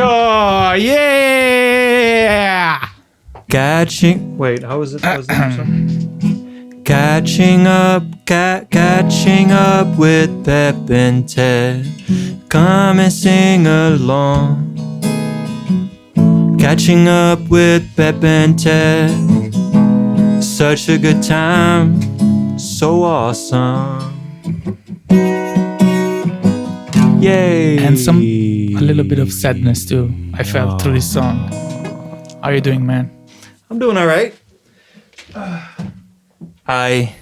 Oh, yeah! Wait, how was it? How was the song? Catching up with Pep and Ted. Come and sing along. Catching up with Pep and Ted. Such a good time. So awesome. Yay! And a little bit of sadness too. I felt through this song. How are you doing, man? I'm doing all right. I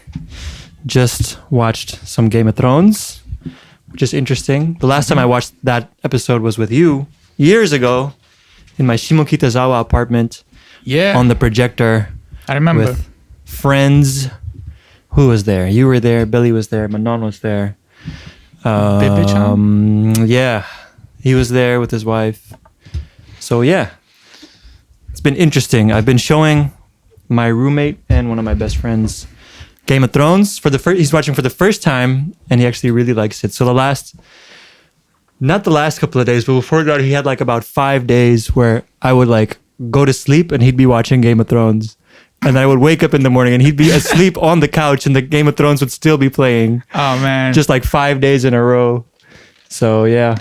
just watched some Game of Thrones, which is interesting. The last time I watched that episode was with you years ago in my Shimokitazawa apartment. Yeah. On the projector. I remember. With friends. Who was there? You were there. Billy was there. Manon was there. Yeah. He was there with his wife. So yeah. It's been interesting. I've been showing my roommate and one of my best friends Game of Thrones he's watching for the first time, and he actually really likes it. So not the last couple of days, but before that, he had like about 5 days where I would like go to sleep and he'd be watching Game of Thrones. And I would wake up in the morning and he'd be asleep on the couch and the Game of Thrones would still be playing. Oh man. Just like 5 days in a row. So yeah.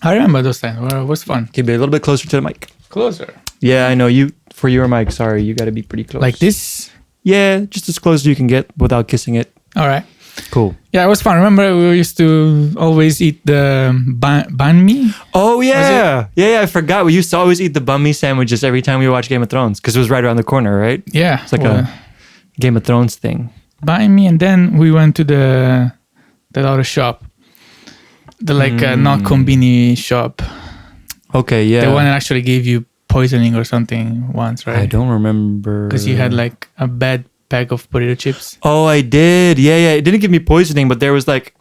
I remember those times. It was fun. Keep it a little bit closer to the mic. Closer. Yeah, I know. For your mic, sorry, you got to be pretty close. Like this? Yeah, just as close as you can get without kissing it. All right. Cool. Yeah, it was fun. Remember, we used to always eat the banh mi? Oh, yeah. Yeah, I forgot. We used to always eat the banh mi sandwiches every time we watched Game of Thrones because it was right around the corner, right? Yeah. It's like a Game of Thrones thing. Banh mi, and then we went to that other shop. The not combini shop. Okay, yeah. The one that actually gave you poisoning or something once, right? I don't remember. Because you had like a bad pack of potato chips. Oh, I did. Yeah. It didn't give me poisoning, but there was like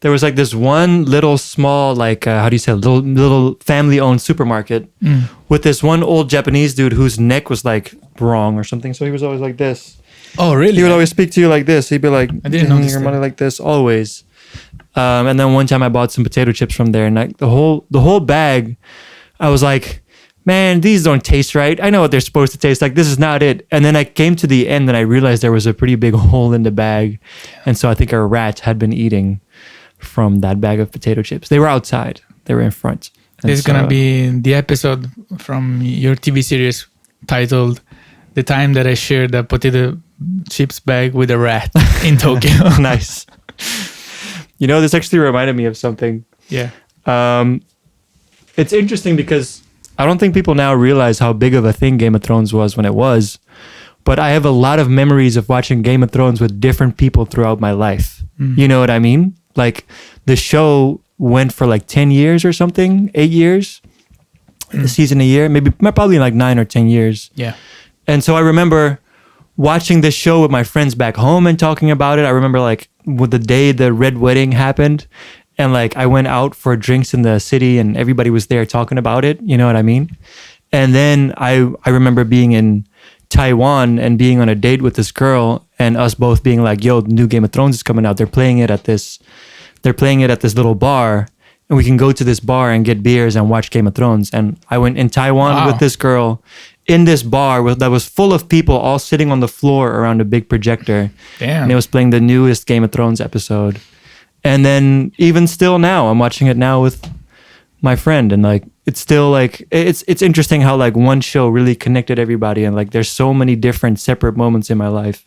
this one little small little family-owned supermarket with this one old Japanese dude whose neck was like wrong or something. So he was always like this. Oh, really? He would always speak to you like this. He'd be like, I didn't know your money like this always. And then one time I bought some potato chips from there, and like the whole bag, I was like, man, these don't taste right. I know what they're supposed to taste like. This is not it. And then I came to the end and I realized there was a pretty big hole in the bag. And so I think a rat had been eating from that bag of potato chips. They were outside. They were in front. This is going to be the episode from your TV series titled The Time That I Shared a Potato Chips Bag with a Rat in Tokyo. Nice. You know, this actually reminded me of something. Yeah. It's interesting because I don't think people now realize how big of a thing Game of Thrones was when it was. But I have a lot of memories of watching Game of Thrones with different people throughout my life. You know what I mean? Like the show went for like 10 years or something, 8 years, a season a year, probably like 9 or 10 years. Yeah. And so I remember watching this show with my friends back home and talking about it. I remember like with the day the Red Wedding happened. And like I went out for drinks in the city and everybody was there talking about it. You know what I mean? And then I remember being in Taiwan and being on a date with this girl and us both being like, yo, the new Game of Thrones is coming out. They're playing it at this little bar, and we can go to this bar and get beers and watch Game of Thrones. And I went in Taiwan with this girl in this bar that was full of people all sitting on the floor around a big projector. Damn. And it was playing the newest Game of Thrones episode. And then even still now, I'm watching it now with my friend, and like it's still like it's interesting how like one show really connected everybody, and like there's so many different separate moments in my life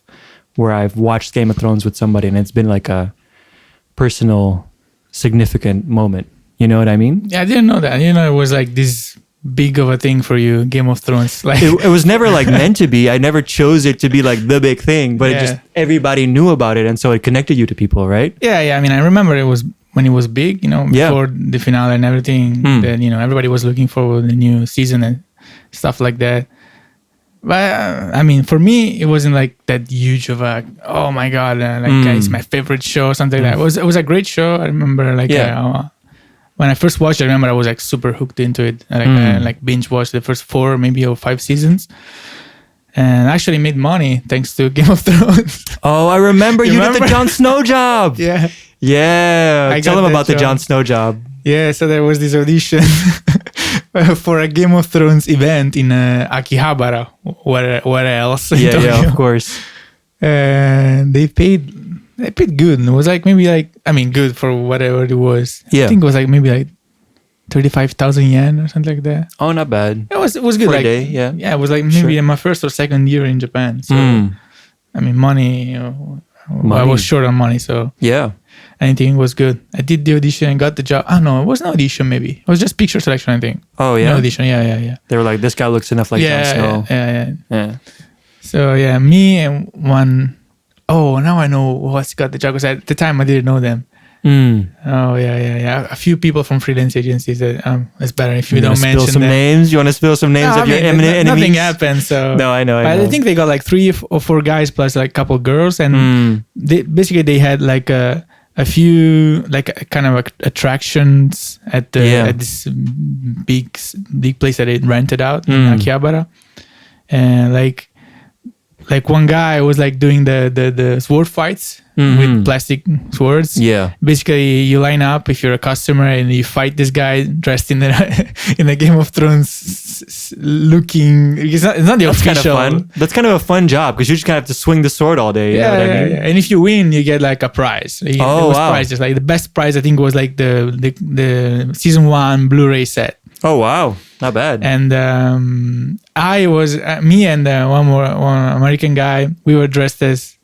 where I've watched Game of Thrones with somebody, and it's been like a personal, significant moment. You know what I mean? Yeah, I didn't know that. You know, it was like this big of a thing for you, Game of Thrones. Like it was never like meant to be. I never chose it to be like the big thing, but it just everybody knew about it, and so it connected you to people, right? Yeah. I mean, I remember it was when it was big, you know, before the finale and everything. Then everybody was looking forward to the new season and stuff like that. But I mean, for me, it wasn't like that huge of a oh my god, it's my favorite show or something like that. It was a great show. I remember when I first watched it, I remember I was like super hooked into it. I like binge watched the first 4 maybe or 5 seasons, and actually made money thanks to Game of Thrones. Oh, I remember you did the Jon Snow job. Yeah. Tell them about the Jon Snow job. Yeah, so there was this audition for a Game of Thrones event in Akihabara. Where else? Yeah, of course. They paid good. It was like maybe like, I mean, good for whatever it was. Yeah. I think it was like maybe like 35,000 yen or something like that. Oh, not bad. It was good. For like a day, yeah. Yeah, it was like maybe in my first or second year in Japan. So I mean, money. I was short on money, so yeah. Anything was good. I did the audition and got the job. Oh no, it was no audition. Maybe it was just picture selection. I think. Oh yeah. No audition. Yeah. They were like, this guy looks enough like Jon Snow. Yeah. So yeah, me and one. Oh, now I know what's got the job, because at the time I didn't know them. Oh yeah. A few people from freelance agencies that it's better if you don't mention some them. names. You want to spill some names of your eminent enemies? Nothing happened. So no, I know. But I think they got like 3 or 4 guys plus like a couple girls, and they had like a few like kind of attractions at this big place that they rented out in Akihabara, and like one guy was like doing the sword fights with plastic swords. Yeah. Basically, you line up if you're a customer and you fight this guy dressed in the Game of Thrones looking. It's not the official. Kind of fun. That's kind of a fun job, because you just kind of have to swing the sword all day. You know what I mean? And if you win, you get like a prize. Prizes. Like the best prize I think was like the season 1 Blu-ray set. Oh wow, not bad. And I was me and one American guy. We were dressed as.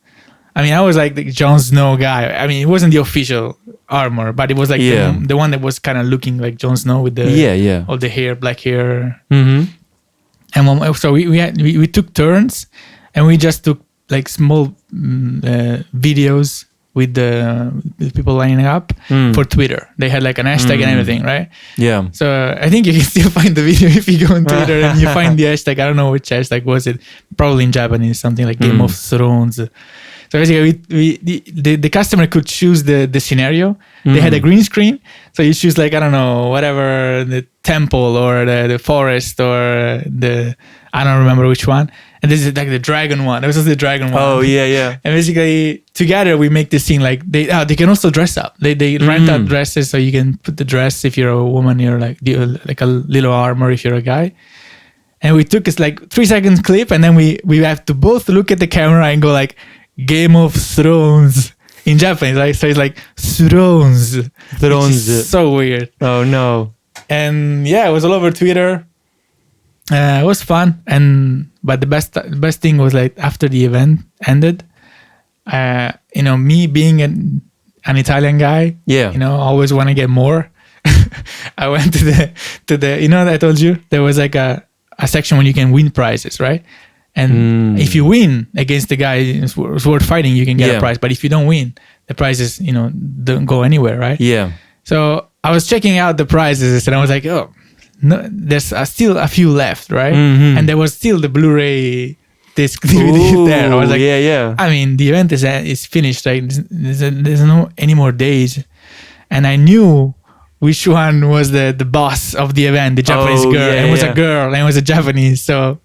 I mean, I was like the Jon Snow guy. I mean, it wasn't the official armor, but it was like the one that was kind of looking like Jon Snow with the all the hair, black hair. And so we took turns, and we just took like small videos with the people lining up for Twitter. They had like an hashtag and everything, right? Yeah. So I think you can still find the video if you go on Twitter and you find the hashtag. I don't know which hashtag was it. Probably in Japanese, something like Game of Thrones. So basically, the customer could choose the scenario. They had a green screen, so you choose like, I don't know, whatever, the temple or the forest or I don't remember which one. And this is like the dragon one. This was the dragon one. Oh yeah. And basically, together we make this thing like they can also dress up. They rent out dresses, so you can put the dress if you're a woman. You're like a little armor if you're a guy. And we took this like 3-second clip, and then we have to both look at the camera and go like, Game of Thrones in Japanese, right? So it's like Thrones. It's so weird. Oh no. And yeah, it was all over Twitter. It was fun, but the best thing was like after the event ended, me being an Italian guy, always want to get more. I went to the I told you there was like a section when you can win prizes, right? And if you win against the guy sword fighting, you can get a prize. But if you don't win, the prizes, don't go anywhere, right? Yeah. So I was checking out the prizes, and I was like, oh, no, there's still a few left, right? And there was still the Blu-ray disc DVD there. I was like, I mean, the event is finished. Like, there's no any more days, and I knew which one was the boss of the event, the Japanese girl. And it was a girl, and it was a Japanese. So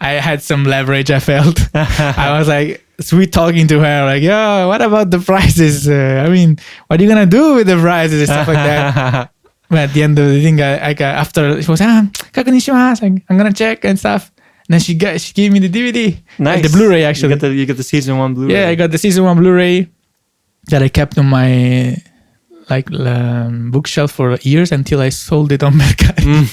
I had some leverage, I felt. I was like, sweet talking to her, like, yo, what about the prizes? I mean, what are you going to do with the prizes and stuff like that? But at the end of the thing, I got, after, she was, kakunishimasu, I'm going to check and stuff. And then she gave me the DVD. Nice. The Blu-ray, actually. You got the season 1 Blu-ray. Yeah, I got the season 1 Blu-ray that I kept on my bookshelf for years until I sold it on Mercari.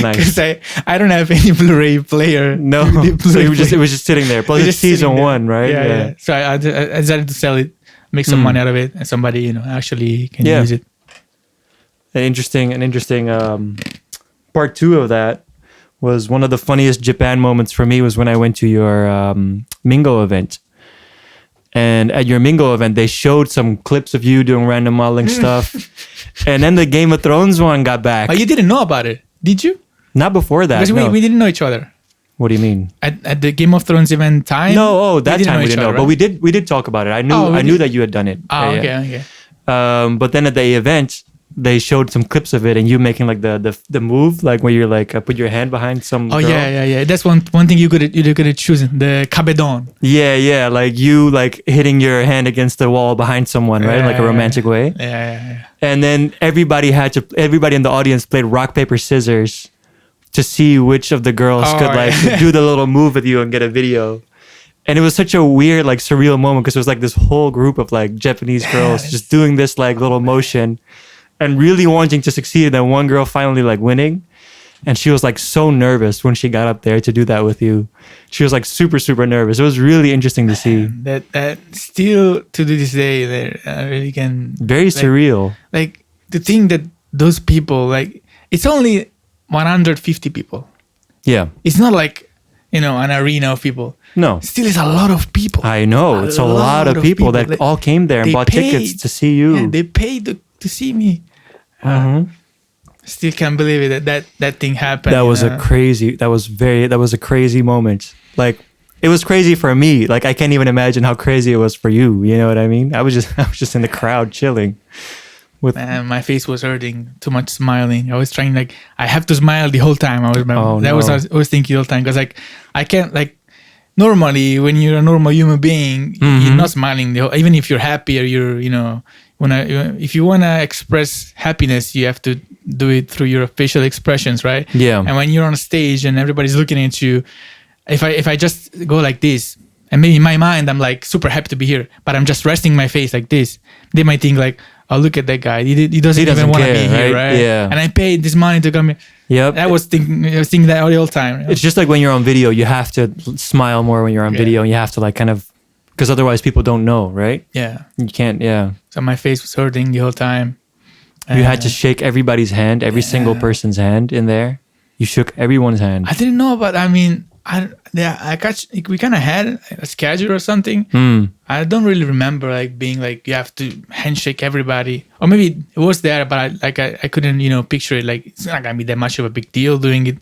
Nice. Because I don't have any Blu-ray player. No, so it was just sitting there. Plus it's season 1, right? Yeah. So I decided to sell it, make some money out of it, and somebody actually can use it. An interesting part 2 of that was one of the funniest Japan moments for me was when I went to your Mingo event. And at your Mingo event, they showed some clips of you doing random modeling stuff. And then the Game of Thrones one got back. Oh, you didn't know about it, did you? Not before that. Because we didn't know each other. What do you mean? At the Game of Thrones event time? No, that time we didn't know. Right? But we did talk about it. I knew that you had done it. Oh, okay. But then at the event, they showed some clips of it and you making like the move, like where you're like put your hand behind some girl. Yeah. That's one thing you could have chosen, the cabedon. Yeah, like you like hitting your hand against the wall behind someone, right? Like a romantic way. Yeah. And then everybody in the audience played rock, paper, scissors to see which of the girls could like do the little move with you and get a video. And it was such a weird, like surreal moment because it was like this whole group of like Japanese girls just doing this like little motion and really wanting to succeed. And then one girl finally like winning. And she was like so nervous when she got up there to do that with you. She was like super, super nervous. It was really interesting to see. That still to this day, there really can. Very like, surreal. Like to think that those people, like it's only 150 people. Yeah. It's not like, an arena of people. No. Still is a lot of people. I know. It's a lot of people that all came there and bought tickets to see you. Yeah, they paid to see me. Still can't believe it that thing happened. That was a crazy moment. Like it was crazy for me. Like I can't even imagine how crazy it was for you. You know what I mean? I was just in the crowd chilling. My face was hurting. Too much smiling. I was trying like I have to smile the whole time. I was thinking the whole time because like I can't like normally when you're a normal human being you're not smiling even if you're happy or you're if you wanna express happiness you have to do it through your facial expressions, right? Yeah. And when you're on stage and everybody's looking at you, if I just go like this and maybe in my mind I'm like super happy to be here, but I'm just resting my face like this, they might think like, oh, look at that guy. He doesn't even want to be here, right? Yeah. And I paid this money to come here. Yep. I was thinking that all the whole time. It's just like when you're on video, you have to smile more when you're on video, and you have to like kind of, because otherwise people don't know, right? Yeah. You can't, yeah. So my face was hurting the whole time. You had to shake everybody's hand, every single person's hand in there. You shook everyone's hand. I didn't know, but I mean, we kind of had a schedule or something. I don't really remember like being like you have to handshake everybody, or maybe it was there, but I couldn't picture it. Like it's not gonna be that much of a big deal doing it.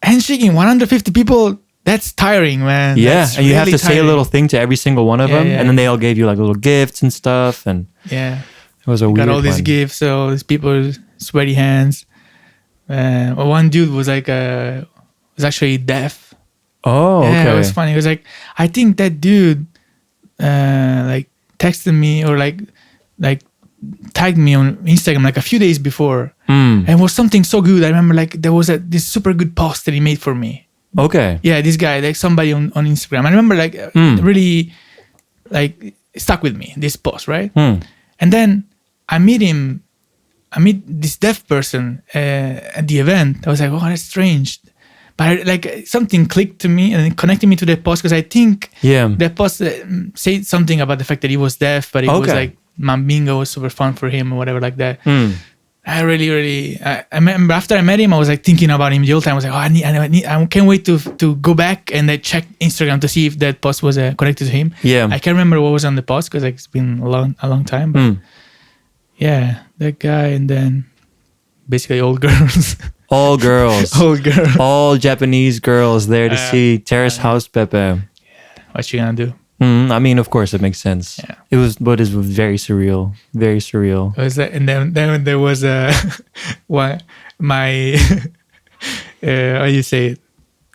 Handshaking 150 people, that's tiring, man. Yeah, that's and you have to tiring. say a little thing to every single one of them, and then they all gave you like little gifts and stuff, and it was a weird got all these gifts, so all these people sweaty hands. One dude was like was actually deaf. Oh, okay. Yeah, it was funny. It was like I think that dude like texted me or like tagged me on Instagram like a few days before, and it was something so good. I remember like there was this super good post that he made for me. Okay. Yeah, this guy, like somebody on Instagram. I remember like really like stuck with me this post, right? And then I meet this deaf person at the event. I was like, oh, that's strange. But like something clicked to me and it connected me to that post because I think that post said something about the fact that he was deaf, but it was like Mambingo was super fun for him or whatever like that. I really, I remember after I met him, I was like thinking about him the whole time. I was like, oh, I can't wait to go back and I check Instagram to see if that post was connected to him. Yeah, I can't remember what was on the post because like, it's been a long time. But yeah, that guy, and then basically all girls. All girls. All girls. All Japanese girls there to see Terrace House Pepe. Yeah. What you gonna do? I mean, of course, it makes sense. Yeah. It was very surreal. Very surreal. It was that, and then there was my how do you say it?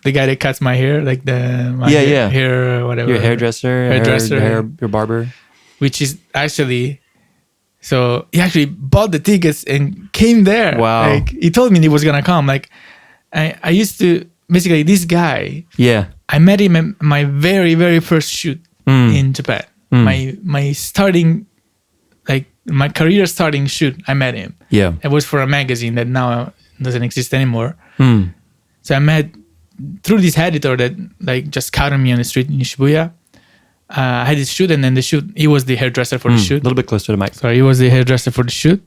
The guy that cuts my hair, like hair or whatever. Your hairdresser, your barber. Which is actually. So he actually bought the tickets and came there. Wow. Like he told me he was gonna come. Like I used to basically this guy. Yeah. I met him at my very, very first shoot in Japan. My starting, like my career starting shoot, I met him. Yeah. It was for a magazine that now doesn't exist anymore. So I met through this editor that like just scouted me on the street in Shibuya. I had this shoot, and then the shoot, he was the hairdresser for the shoot. A little bit closer to the mic. Sorry, he was the hairdresser for the shoot.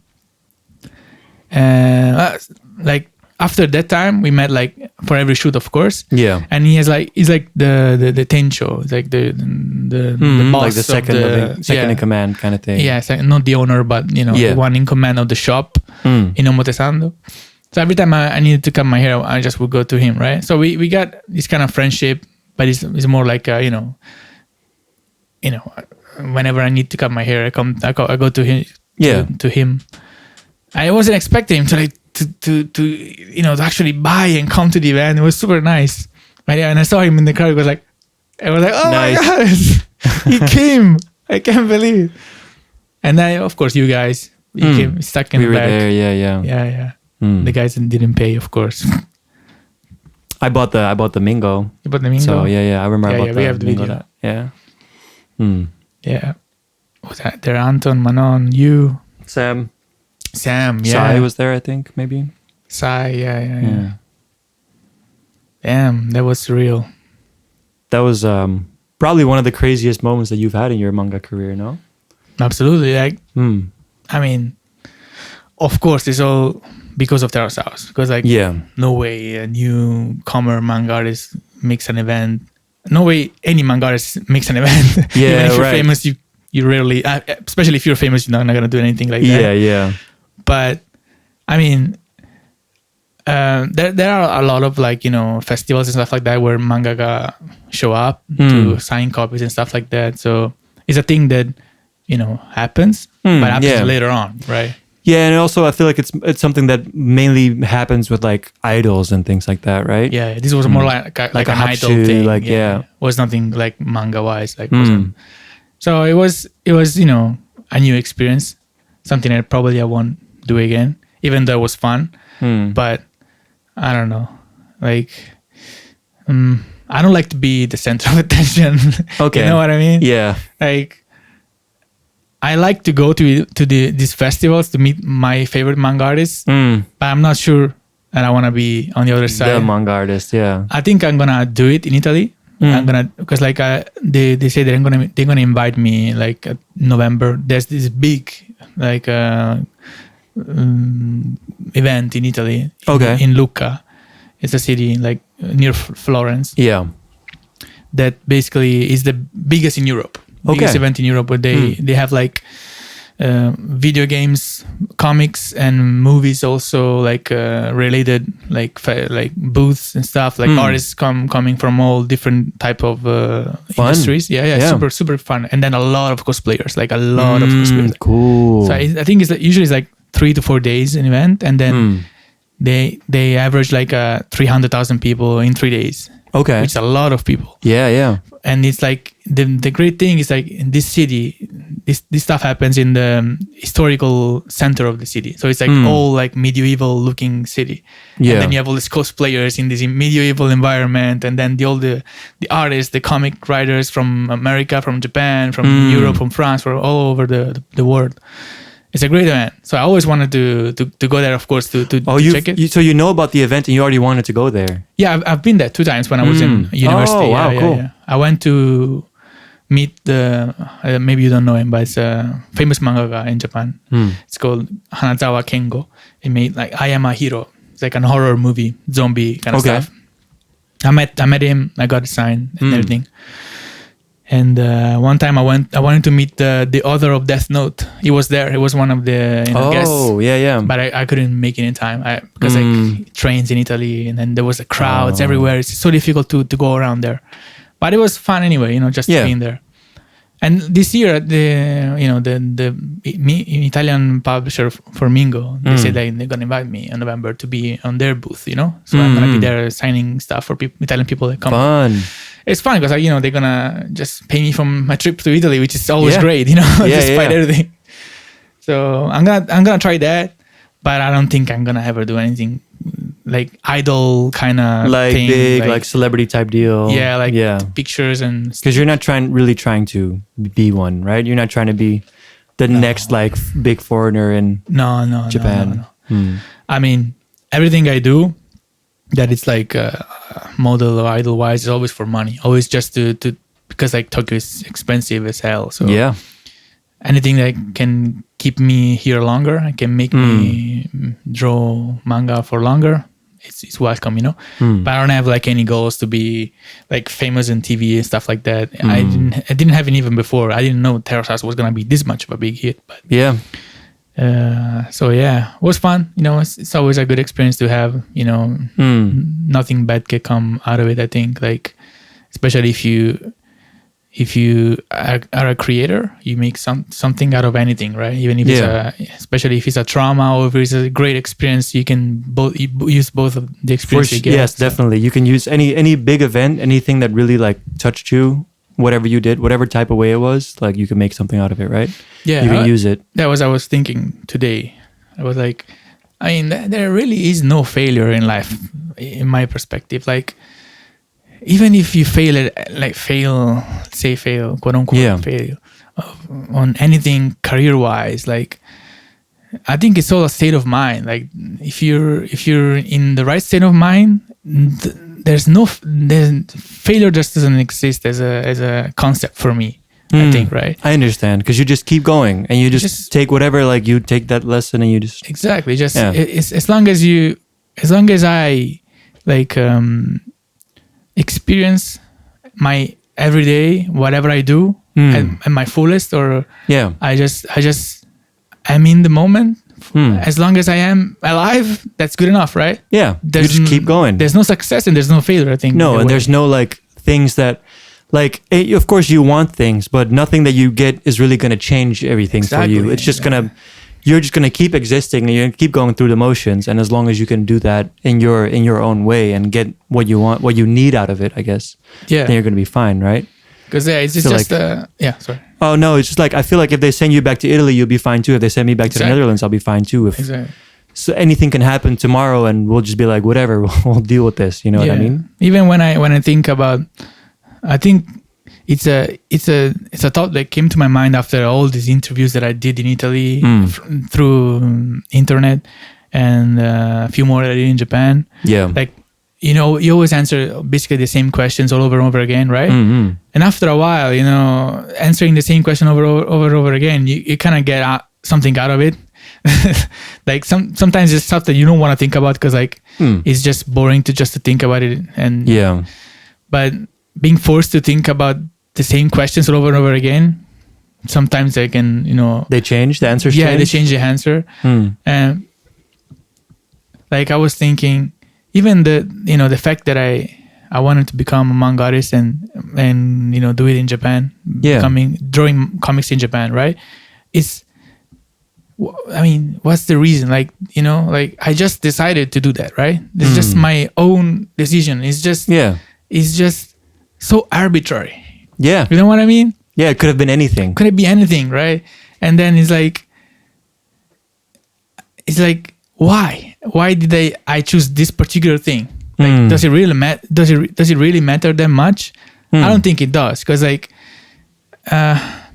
Like after that time, we met like for every shoot, of course. Yeah. And he's like the tencho, it's like the boss, like the second in command kind of thing. Yeah, not the owner, but the one in command of the shop in Omotesando. So every time I needed to cut my hair, I just would go to him, right? So we got this kind of friendship, but it's more like whenever I need to cut my hair, I go to him. To him. I wasn't expecting him to like to you know, to actually buy and come to the event. It was super nice. And I saw him in the crowd. I was like, oh Nice. my god, he came! I can't believe it. And then of course you guys, you came stuck in we the were back. there. Yeah. Yeah. Mm. The guys didn't pay, of course. I bought the Mingo. You bought the Mingo? So yeah. I remember I bought we the have the Mingo. video. That. Yeah. Mm. Yeah. Was that there? Anton, Manon, you, Sam. yeah. Sai was there, I think, maybe. Sai, yeah. Damn, that was surreal. That was probably one of the craziest moments that you've had in your manga career, no? Absolutely. Like, Mm. I mean, of course, it's all because of Terrace House. Because like, no way a newcomer manga artist makes an event. No way any manga artist makes an event. Yeah, Even if you're right. famous, you rarely, especially if you're famous, you're not gonna do anything like that. Yeah. But I mean, there are a lot of like, you know, festivals and stuff like that where mangaka show up to sign copies and stuff like that. So it's a thing that, you know, happens, but happens later on, right? Yeah, and also I feel like it's something that mainly happens with like idols and things like that, right? Yeah, this was more like an idol hapshu, thing. like, yeah. Was nothing like manga wise. Like, wasn't. So it was, you know, a new experience, something that probably I won't do again, even though it was fun. But I don't know, like, I don't like to be the center of attention. Okay. You know what I mean? Yeah. Like, I like to go to these festivals to meet my favorite manga artists, but I'm not sure that I want to be on the other side. The manga artist, yeah. I think I'm gonna do it in Italy. I'm gonna, because like they say they're gonna invite me like November. There's this big like event in Italy. Okay. In Lucca, it's a city like near Florence. Yeah. That basically is the biggest in Europe. Biggest event in Europe, where they have like video games, comics, and movies also like related like booths and stuff, like artists coming from all different type of industries. Yeah, super fun. And then a lot of cosplayers, like a lot of cosplayers. Cool. So I think it's usually it's like 3 to 4 days an event, and then they average like 300,000 people in 3 days. Okay. Which is a lot of people. Yeah. And it's like the great thing is like in this city, this stuff happens in the historical center of the city. So it's like all like medieval looking city. Yeah. And then you have all these cosplayers in this medieval environment, and then the artists, the comic writers from America, from Japan, from Europe, from France, from all over the world. It's a great event. So I always wanted to go there, of course, to check it. So you know about the event and you already wanted to go there. Yeah, I've been there 2 times when I was in university. Oh, wow, cool. Yeah. I went to meet maybe you don't know him, but it's a famous mangaka in Japan. It's called Hanazawa Kengo. He made like I Am a Hero. It's like a horror movie, zombie kind of stuff. I met him. I got a sign and everything. And one time I wanted to meet the author of Death Note. He was there. He was one of the guests. Oh, yeah. But I couldn't make it in time because like trains in Italy, and then there was crowds everywhere. It's so difficult to go around there. But it was fun anyway, you know, just being there. And this year, the Italian publisher for Mingo, they said they're gonna invite me in November to be on their booth, you know. So I'm gonna be there signing stuff for Italian people that come. Fun. It's fun because you know they're gonna just pay me from my trip to Italy, which is always great, you know, despite everything. So I'm gonna try that, but I don't think I'm gonna ever do anything like idol kind of like thing, big, like celebrity type deal. Yeah, pictures and because you're not really trying to be one, right? You're not trying to be the next like big foreigner in Japan. No. I mean, everything I do that it's like model or idol wise is always for money, always just to because like Tokyo is expensive as hell. So anything that can keep me here longer and can make me draw manga for longer, it's welcome, you know. But I don't have like any goals to be like famous in TV and stuff like that. I didn't have it even before. I didn't know Terrace House was gonna be this much of a big hit. But so yeah, it was fun. You know, it's always a good experience to have. You know, nothing bad can come out of it. I think, like, especially if you if you are a creator, you make something out of anything, right? Even if especially if it's a trauma or if it's a great experience, you can use both of the experience you get. Yes, definitely. You can use any big event, anything that really like touched you, whatever you did, whatever type of way it was, like you can make something out of it, right? Yeah, you can use it. That was I was thinking today. I was like, I mean, there really is no failure in life, in my perspective. Like, even if you fail, quote unquote, fail on anything career-wise, like, I think it's all a state of mind. Like, if you're in the right state of mind, failure just doesn't exist as a concept for me. I think, right? I understand, because you just keep going and you just take whatever, like you take that lesson and you just exactly it's as long as I like experience my everyday whatever I do at my fullest, or I'm in the moment. As long as I am alive, that's good enough, right? Yeah, you just keep going. There's no success and there's no failure, I think. No, and there's no like things that, like, of course you want things, but nothing that you get is really going to change everything for you. It's just you're just gonna keep existing and you're gonna keep going through the motions. And as long as you can do that in your own way and get what you want, what you need out of it, I guess, then you're gonna be fine, right? Because it's just sorry. Oh no, it's just like I feel like if they send you back to Italy, you'll be fine too. If they send me back to the Netherlands, I'll be fine too. So anything can happen tomorrow, and we'll just be like, whatever, we'll deal with this. You know what I mean? Even when I think about, I think it's a thought that came to my mind after all these interviews that I did in Italy through internet, and a few more that I did in Japan. Yeah, like, you know, you always answer basically the same questions all over and over again, right? Mm-hmm. And after a while, you know, answering the same question over and over again, you kind of get something out of it. Like sometimes it's stuff that you don't want to think about because like it's just boring to think about it. And but being forced to think about the same questions over and over again, sometimes they can, you know, they change the answers. Yeah, they change the answer. And like I was thinking, even the fact that I wanted to become a manga artist and you know, do it in Japan, drawing comics in Japan, right? I mean, what's the reason? Like, you know, like I just decided to do that, right? It's just my own decision. It's just so arbitrary. Yeah. You know what I mean? Yeah, it could have been anything. Could it be anything, right? And then it's like why? Why did I choose this particular thing? Like, does it really does it really matter that much? I don't think it does, because like I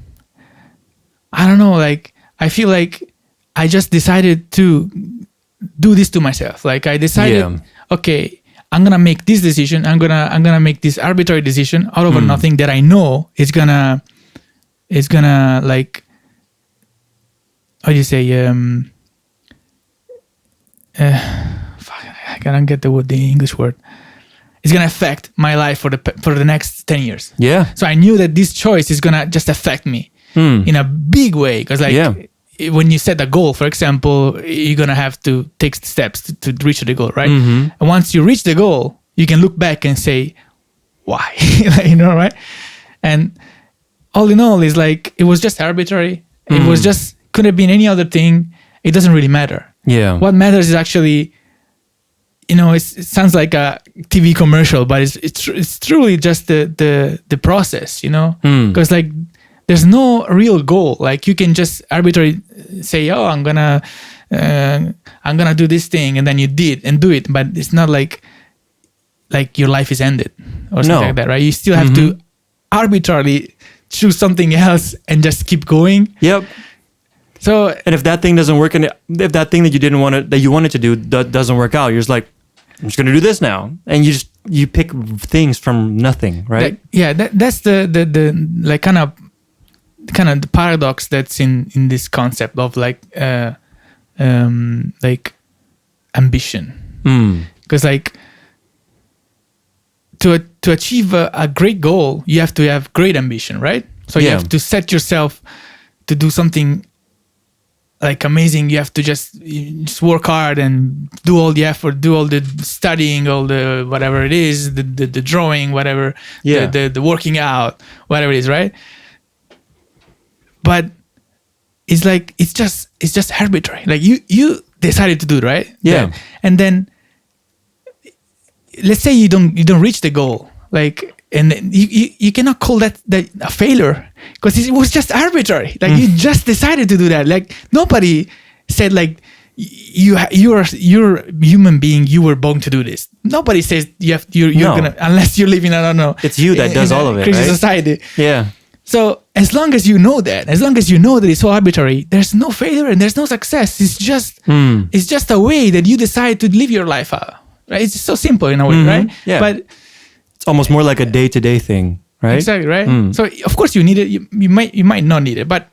don't know, like I feel like I just decided to do this to myself. Like I decided, okay, I'm gonna make this decision. I'm gonna make this arbitrary decision out of nothing that I know is gonna like, how do you say, I can't get the English word. It's gonna affect my life for the next 10 years. Yeah. So I knew that this choice is gonna just affect me in a big way, because like when you set a goal, for example, you're gonna have to take steps to reach the goal, right? And once you reach the goal, you can look back and say, why? You know, right? And all in all, is like it was just arbitrary. It was just could have been any other thing. It doesn't really matter. Yeah. What matters is actually, you know, it sounds like a TV commercial, but it's truly just the process, you know, because like there's no real goal. Like you can just arbitrarily say, oh, I'm gonna do this thing, and then you do it, but it's not like your life is ended or something like that, right? You still have to arbitrarily choose something else and just keep going. Yep. So, and if that thing doesn't work, and if that thing that you wanted to do doesn't work out, you're just like, I'm just gonna do this now, and you pick things from nothing, right? That's the like kind of the paradox that's in this concept of like ambition, because like to achieve a great goal, you have to have great ambition, right? So you have to set yourself to do something like amazing. You have to just work hard and do all the effort, do all the studying, all the whatever it is, the drawing, whatever, the working out, whatever it is, right? But it's like it's just arbitrary. Like you decided to do it, right? Yeah. And then let's say you don't reach the goal, like. And you cannot call that a failure because it was just arbitrary. Like you just decided to do that. Like nobody said like you're a human being. You were born to do this. Nobody says you're gonna, unless you're living, I don't know. It's you that does all of it, crazy right? society. Yeah. So as long as you know that, as long as you know that it's so arbitrary, there's no failure and there's no success. It's just a way that you decide to live your life out. Right? It's so simple in a way, right? Yeah. But it's almost more like a day-to-day thing, right? Exactly, right? So of course you need it. You might not need it, but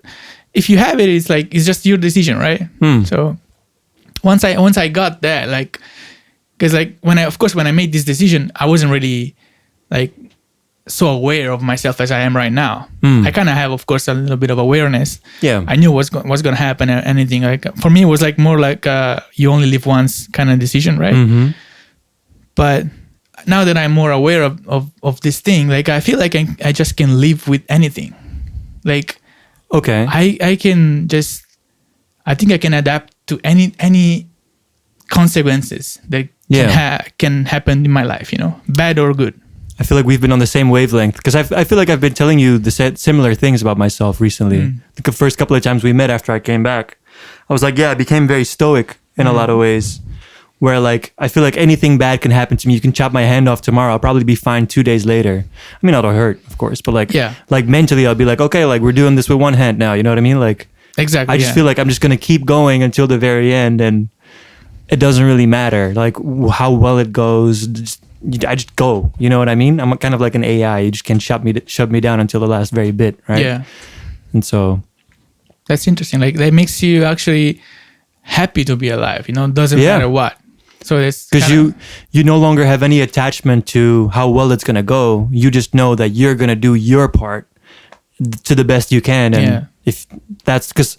if you have it, it's like it's just your decision, right? So once I got that, like, because like when I made this decision, I wasn't really like so aware of myself as I am right now. I kind of have, of course, a little bit of awareness. Yeah, I knew what's going to happen and anything. Like for me, it was like more like you only live once kind of decision, right? But now that I'm more aware of this thing, like I feel like I just can live with anything. Like, okay, I can just, I think I can adapt to any consequences that can happen in my life, bad or good. I feel like we've been on the same wavelength because I feel like I've been telling you similar things about myself recently. The first couple of times we met after I came back, I was like, I became very stoic in a lot of ways. Where like I feel like anything bad can happen to me. You can chop my hand off tomorrow. I'll probably be fine 2 days later. I mean, it'll hurt, of course, but like mentally, I'll be like, okay, like we're doing this with one hand now. You know what I mean? Like exactly. I just feel like I'm just gonna keep going until the very end, and it doesn't really matter like how well it goes. I just go. You know what I mean? I'm kind of like an AI. You just can't shut me down until the last very bit, right? Yeah. And so that's interesting. Like that makes you actually happy to be alive. Doesn't matter what. So it's because you no longer have any attachment to how well it's gonna go. You just know that you're gonna do your part to the best you can, and if that's because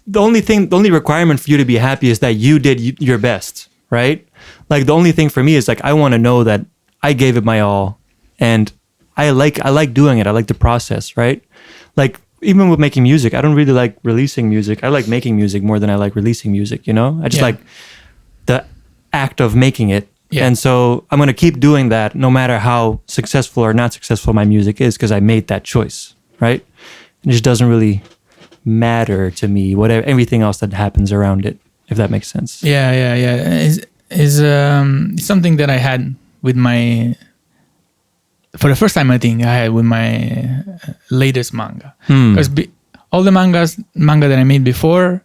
the only requirement for you to be happy is that you did your best, right? Like the only thing for me is like I want to know that I gave it my all, and I like doing it. I like the process, right? Like even with making music, I don't really like releasing music. I like making music more than I like releasing music. I just like the act of making it. And so I'm going to keep doing that no matter how successful or not successful my music is because I made that choice, right? It just doesn't really matter to me, whatever, everything else that happens around it, if that makes sense. Yeah. Is something that I had with for the first time I think I had with my latest manga. Because all the manga that I made before,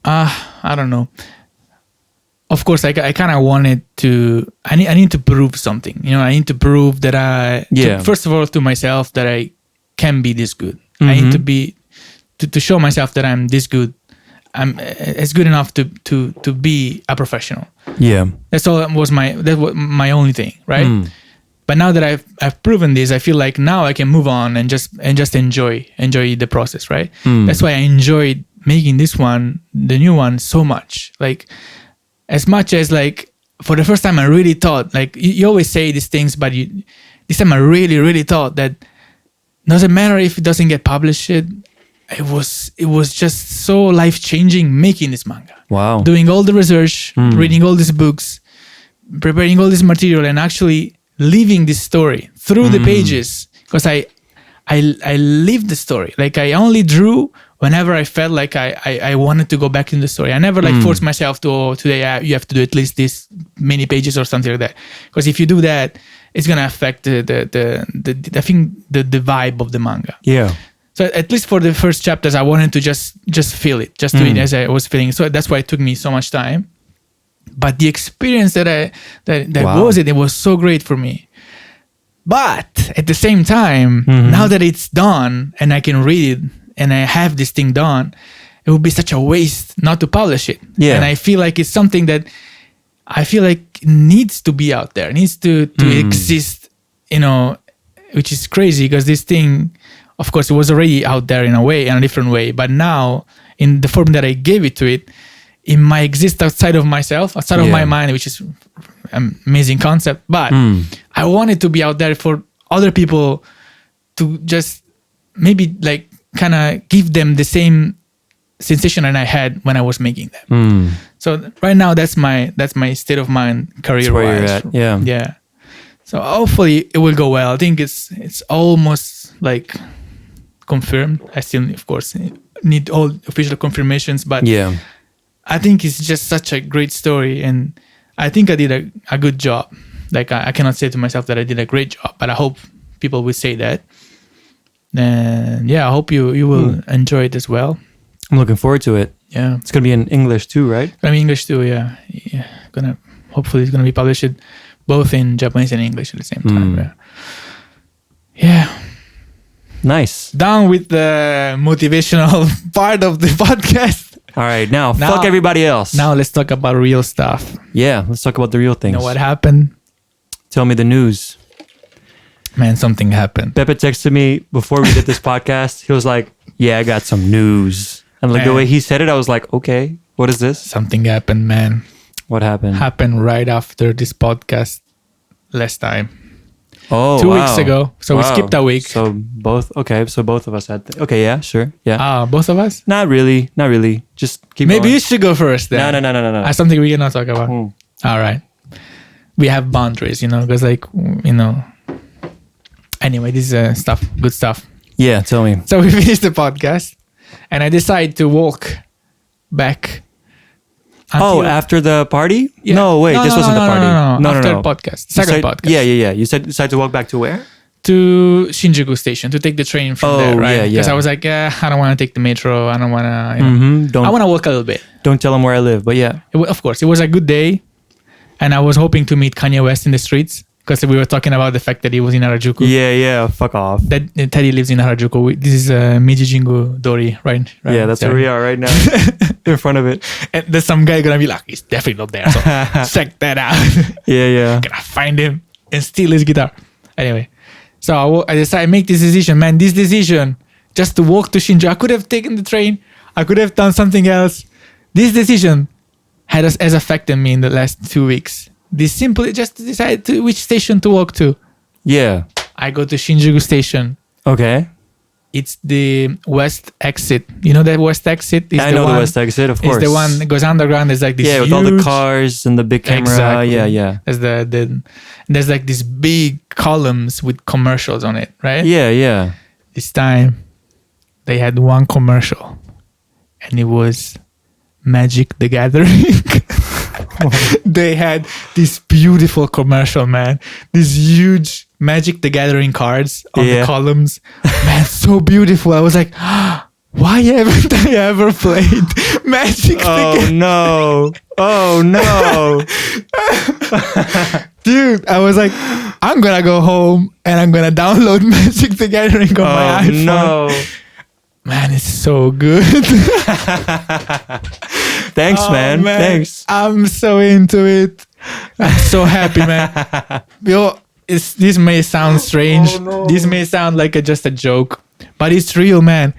I don't know. Of course, I kind of wanted to. I need to prove something. I need to prove that first of all, to myself that I can be this good. I need to be to show myself that I'm this good. I'm as good enough to be a professional. Yeah, that's my only thing, right? But now that I've proven this, I feel like now I can move on and just enjoy the process, right? That's why I enjoyed making this one, the new one, so much. Like as much as like for the first time I really thought, like you always say these things, but this time I really, really thought that doesn't matter if it doesn't get published. It was just so life-changing making this manga. Wow. Doing all the research, reading all these books, preparing all this material, and actually living this story through the pages. Because I lived the story. Like I only drew whenever I felt like I wanted to go back in the story. I never forced myself to, today you have to do at least this many pages or something like that. Because if you do that, it's gonna affect the vibe of the manga. Yeah. So at least for the first chapters, I wanted to just feel it, just do it as I was feeling. So that's why it took me so much time. But the experience that it was so great for me. But at the same time, now that it's done and I can read it and I have this thing done, it would be such a waste not to publish it. Yeah. And I feel like it's something that I feel like needs to be out there, needs to exist, which is crazy because this thing of course, it was already out there in a different way. But now, in the form that I gave it to it might exist outside of myself, outside of my mind, which is an amazing concept. But I want it to be out there for other people to just maybe like kind of give them the same sensation that I had when I was making them. So right now, that's my state of mind career-wise. Yeah. So hopefully it will go well. I think it's almost like confirmed. I still, of course, need all official confirmations, but I think it's just such a great story, and I think I did a good job. Like I cannot say to myself that I did a great job, but I hope people will say that. And I hope you will enjoy it as well. I'm looking forward to it. Yeah, it's gonna be in English too, right? I mean English too. Yeah. Hopefully it's gonna be published both in Japanese and English at the same time. Yeah. Nice. Done with the motivational part of the podcast. All right, now fuck everybody else. Now let's talk about real stuff. Yeah, let's talk about the real things. You know what happened? Tell me the news. Man, something happened. Pepe texted me before we did this podcast. He was like, yeah, I got some news. And like the way he said it, I was like, okay, what is this? Something happened, man. What happened? Happened right after this podcast last time. Oh, 2 weeks ago. So we skipped a week. So both of us had. Okay, yeah, sure. Yeah. Both of us? Not really. Just keep going. Maybe you should go first then. No. Something we cannot talk about. All right. We have boundaries, because anyway, this is good stuff. Yeah, tell me. So we finished the podcast and I decided to walk back. After the party? Yeah. No, wait, this wasn't the party. No. After the podcast. Second podcast. Yeah. You decided to walk back to where? To Shinjuku Station, to take the train from there, right? Because I was like, I don't want to take the metro. I don't want to, I want to walk a little bit. Don't tell them where I live, but yeah. Of course, it was a good day. And I was hoping to meet Kanye West in the streets because we were talking about the fact that he was in Harajuku. Yeah, fuck off. That Teddy lives in Harajuku. This is Mijijingu Dori, right? Yeah, that's where we are right now. In front of it. And there's some guy gonna be like, he's definitely not there. So check that out. Yeah. Gonna find him and steal his guitar. Anyway, so I decided to make this decision. Man, this decision just to walk to Shinjuku. I could have taken the train. I could have done something else. This decision has affected me in the last 2 weeks. This simply just decide to which station to walk to. Yeah. I go to Shinjuku Station. Okay. It's the west exit. You know that west exit? I know the west exit, of course. It's the one that goes underground. There's like this with huge, all the cars and the big camera. Exactly. Yeah. There's like these big columns with commercials on it, right? Yeah. This time, they had one commercial. And it was Magic the Gathering. They had this beautiful commercial, man. These huge Magic the Gathering cards on the columns. Man, so beautiful. I was like, why haven't I ever played Magic the Gathering? Oh no. Dude, I was like, I'm going to go home and I'm going to download Magic the Gathering on my iPhone. No. Man, it's so good. Thanks, man. Thanks. I'm so into it. I'm so happy, man. This may sound strange. Oh, no. This may sound like just a joke, but it's real, man.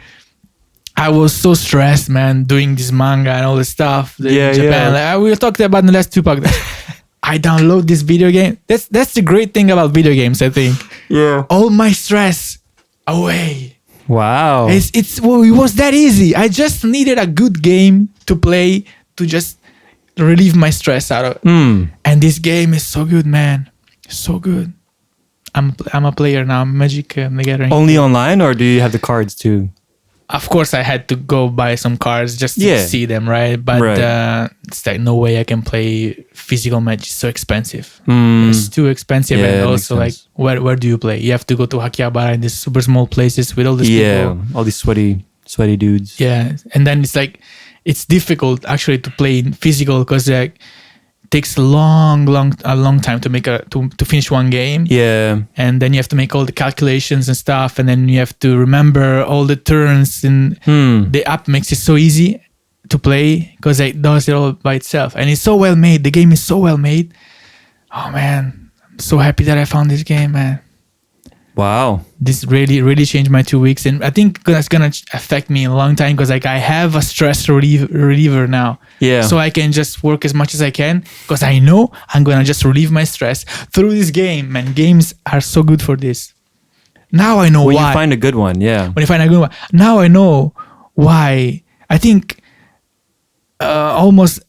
I was so stressed, man, doing this manga and all this stuff in Japan. Yeah. Like, we talked about in the last 2 podcasts. I download this video game. That's the great thing about video games, I think. Yeah. All my stress away. Wow. It was that easy. I just needed a good game to play to just relieve my stress out of it. And this game is so good, man. So good. I'm a player now. Magic the Gathering. Only online, or do you have the cards too? Of course, I had to go buy some cards just to see them, right? But it's like no way I can play physical Magic. It's so expensive. It's too expensive, and also like where do you play? You have to go to Hakihabara in these super small places with all these people. All these sweaty dudes. Yeah, and then it's difficult actually to play in physical because it takes a long time to finish one game. Yeah. And then you have to make all the calculations and stuff, and then you have to remember all the turns, and the app makes it so easy to play because it does it all by itself. And it's so well made. The game is so well made. Oh man, I'm so happy that I found this game, man. Wow. This really changed my 2 weeks, and I think that's gonna affect me a long time because like I have a stress reliever now. Yeah. So I can just work as much as I can because I know I'm gonna just relieve my stress through this game. And games are so good for this. Now I know when why. you find a good one, yeah. When you find a good one, now I know why. I think almost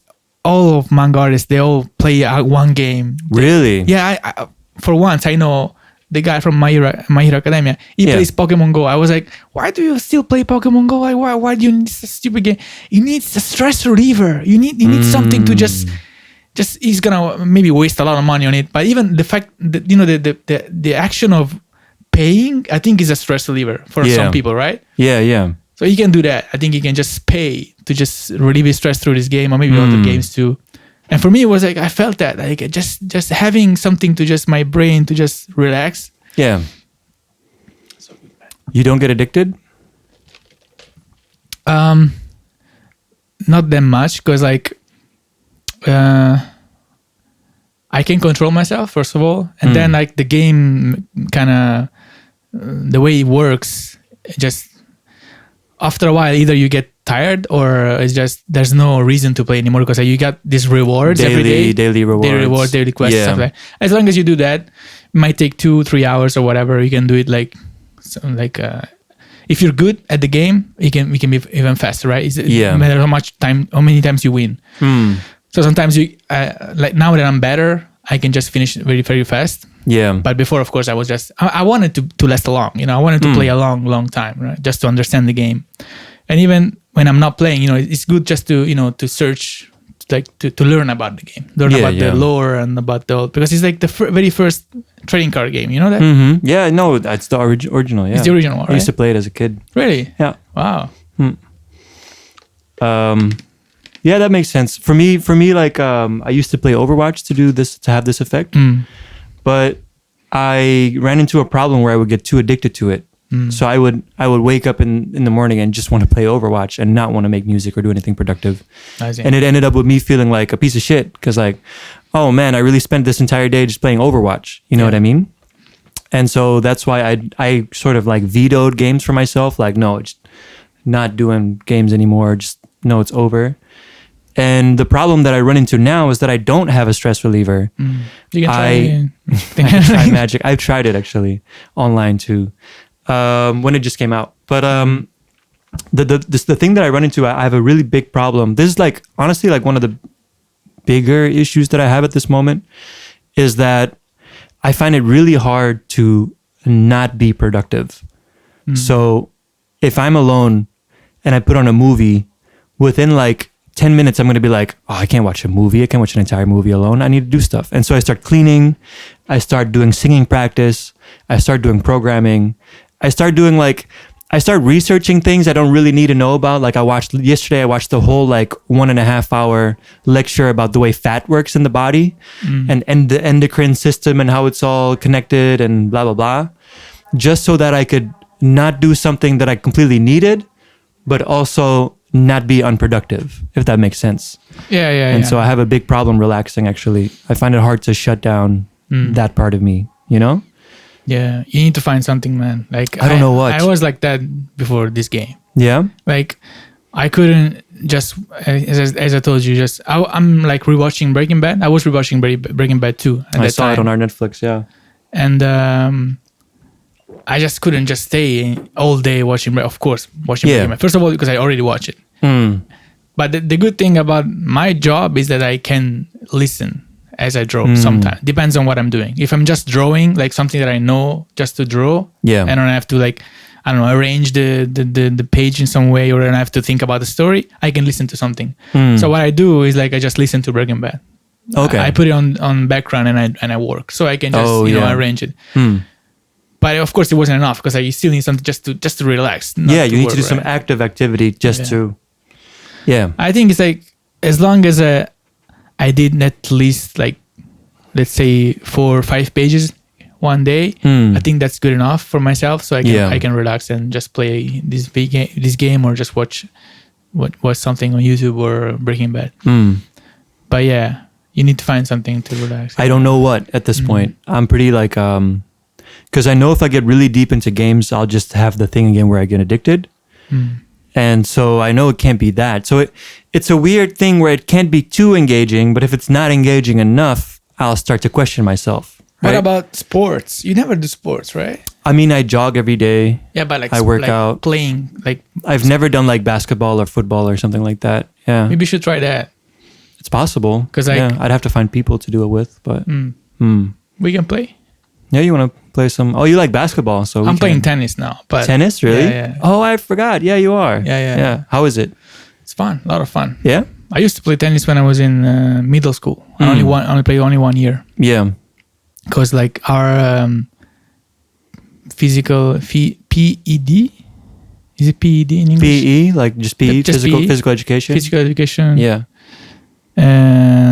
all of manga artists, they all play one game. Really? Yeah. I for once I know. The guy from My Hero Academia, he plays Pokemon Go. I was like, why do you still play Pokemon Go? Like, why do you need this stupid game? You need a stress reliever. You need something to just he's gonna maybe waste a lot of money on it. But even the fact that the action of paying, I think is a stress reliever for some people, right? Yeah. So he can do that. I think he can just pay to just relieve his stress through this game, or maybe other games too. And for me, it was like I felt that like just having something to just my brain to just relax. Yeah. You don't get addicted? Not that much because like I can control myself first of all, and then like the game kind of the way it works, just after a while either you get tired or it's just there's no reason to play anymore because you got these rewards every day, daily rewards, daily quests, stuff like that. As long as you do that, it might take 2-3 hours or whatever. You can do it like if you're good at the game, we can be even faster, right? No matter how many times you win. So sometimes you like now that I'm better, I can just finish very, very fast. Yeah. But before, of course, I was just I wanted to last long. I wanted to play a long time, right? Just to understand the game. And even when I'm not playing, it's good just to to search, like to learn about the game, learn about the lore and about because it's like the very first trading card game. You know that? Mm-hmm. Yeah, no, that's the original. Yeah, it's the original one, right? I used to play it as a kid. Really? Yeah. Wow. Yeah, that makes sense. For me, like I used to play Overwatch to have this effect, but I ran into a problem where I would get too addicted to it. So I would wake up in the morning and just want to play Overwatch and not want to make music or do anything productive. And it ended up with me feeling like a piece of shit because like, oh man, I really spent this entire day just playing Overwatch. You know what I mean? And so that's why I sort of like vetoed games for myself. Like, no, just not doing games anymore. Just no, it's over. And the problem that I run into now is that I don't have a stress reliever. You can try Magic. I've tried it actually online too. When it just came out. But the thing that I run into, I have a really big problem. This is like honestly like one of the bigger issues that I have at this moment is that I find it really hard to not be productive. So if I'm alone and I put on a movie, within like 10 minutes, I'm going to be like, oh, I can't watch a movie. I can't watch an entire movie alone. I need to do stuff. And so I start cleaning. I start doing singing practice. I start doing programming. I start researching things I don't really need to know about. Like yesterday I watched the whole like 1.5 hour lecture about the way fat works in the body and the endocrine system and how it's all connected and blah, blah, blah. Just so that I could not do something that I completely needed, but also not be unproductive, if that makes sense. And so I have a big problem relaxing, actually. I find it hard to shut down that part of me, Yeah, you need to find something, man. Like I don't know what. I was like that before this game. Yeah? Like I couldn't just, as I told you, I'm like rewatching Breaking Bad. I was rewatching Breaking Bad too. I saw it on our Netflix, yeah. And I just couldn't just stay all day watching Breaking Bad. First of all, because I already watched it. But the good thing about my job is that I can listen as I draw sometimes. Depends on what I'm doing. If I'm just drawing, like something that I know just to draw, and I don't have to like, I don't know, arrange the page in some way, or I don't have to think about the story, I can listen to something. So what I do is like I just listen to Breaking Bad. Okay. I put it on background and I work. So I can just arrange it. But of course it wasn't enough because I still need something just to relax. You need to do some active activity just to. Yeah. I think it's like as long as I did at least like, let's say 4 or 5 pages one day, I think that's good enough for myself. So I can relax and just play this game or just watch something on YouTube or Breaking Bad. But yeah, you need to find something to relax. I don't know what at this point. I'm pretty like, Because I know if I get really deep into games, I'll just have the thing again where I get addicted. And so I know it can't be that. So it's a weird thing where it can't be too engaging, but if it's not engaging enough, I'll start to question myself. Right? What about sports? You never do sports, right? I mean, I jog every day. Yeah, but like I work like out. Playing, like I've never done like basketball or football or something like that. Yeah. Maybe you should try that. It's possible. Because I'd have to find people to do it with, but we can play. Yeah, you want to play some? Oh, you like basketball, so I'm playing tennis now. But tennis, really? Yeah. Oh, I forgot. Yeah, you are. Yeah. How is it? It's fun. A lot of fun. Yeah. I used to play tennis when I was in middle school. I only played 1 year. Yeah. Because like our physical PED, is it PED in English? PE, like just PE, Just physical education. Physical education. Yeah.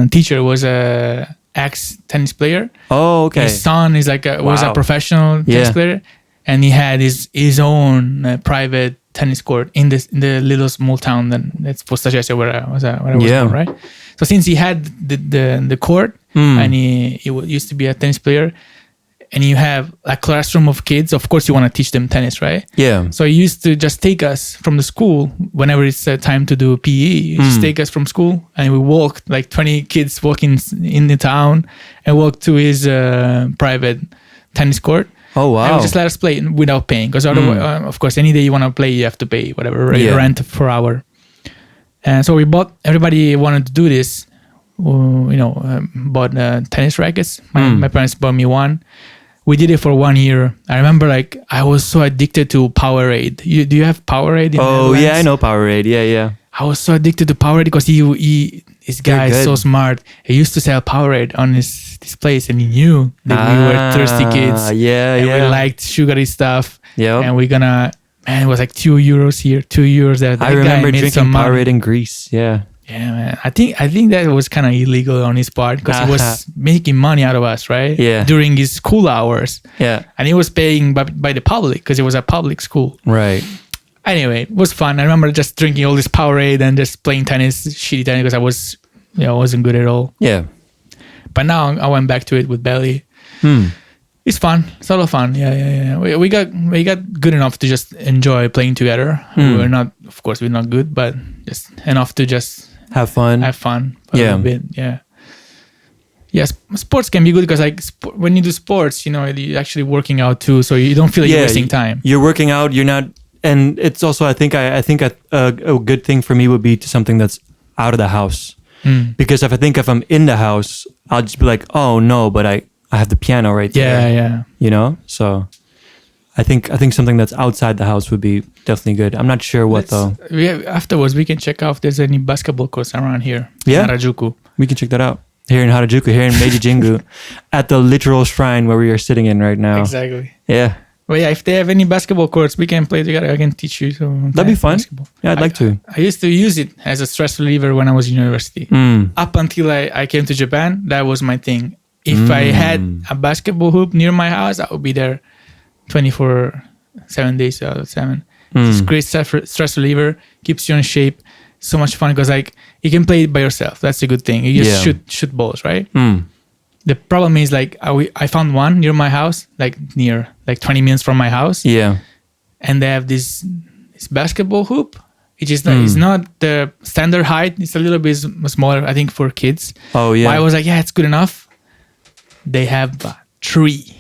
Teacher was a ex-tennis player. Oh, okay. His son is was a professional tennis player, and he had his own private tennis court in the little small town that's Postagese where I was born, right? So since he had the court and he used to be a tennis player, and you have a classroom of kids, of course you want to teach them tennis, right? Yeah. So he used to just take us from the school whenever it's time to do PE. He just take us from school and we walked, like 20 kids walking in the town and walk to his private tennis court. Oh, wow. And he just let us play without paying. Because otherwise, of course, any day you want to play, you have to pay whatever rent per hour. And so everybody wanted to do this, bought tennis rackets. My parents bought me one. We did it for 1 year. I remember I was so addicted to Powerade. Do you have Powerade? Oh, yeah, I know Powerade. Yeah. I was so addicted to Powerade because this guy is so smart. He used to sell Powerade on this place, and he knew that we were thirsty kids. Yeah. We liked sugary stuff. Yeah. And it was like €2 here, €2 there. I remember drinking Powerade in Greece. Yeah. Yeah, man. I think that was kind of illegal on his part because he was making money out of us, right? Yeah. During his school hours. Yeah. And he was paying by the public because it was a public school. Right. Anyway, it was fun. I remember just drinking all this Powerade and just playing tennis, shitty tennis, because I was, wasn't good at all. Yeah. But now I went back to it with Belly. It's fun. It's a lot of fun. Yeah. We got good enough to just enjoy playing together. We're not good, but just enough to just have fun. A little bit. Yeah. Yes, sports can be good because when you do sports, you're actually working out too, so you don't feel like you're wasting time. You're working out. You're not, and it's also I think a good thing for me would be to something that's out of the house, because if I'm in the house, I'll just be like, oh no, but I have the piano right there. Yeah. So I think something that's outside the house would be definitely good. I'm not sure what though. Afterwards, we can check out if there's any basketball courts around here. Yeah, in Harajuku. We can check that out. Here in Harajuku, here in Meiji Jingu, at the literal shrine where we are sitting in right now. Exactly. Yeah. Well, yeah, if they have any basketball courts, we can play together. I can teach you. That'd be fun. Basketball. Yeah, I'd like to. I used to use it as a stress reliever when I was in university. Up until I came to Japan, that was my thing. If I had a basketball hoop near my house, I would be there 7 days out of 7. It's a great stress reliever, keeps you in shape. So much fun because you can play it by yourself. That's a good thing. You just shoot balls, right? The problem is I found one near my house, near 20 minutes from my house. Yeah. And they have this basketball hoop. It's not the standard height. It's a little bit smaller, I think, for kids. Oh yeah. But I was like, yeah, it's good enough. They have a tree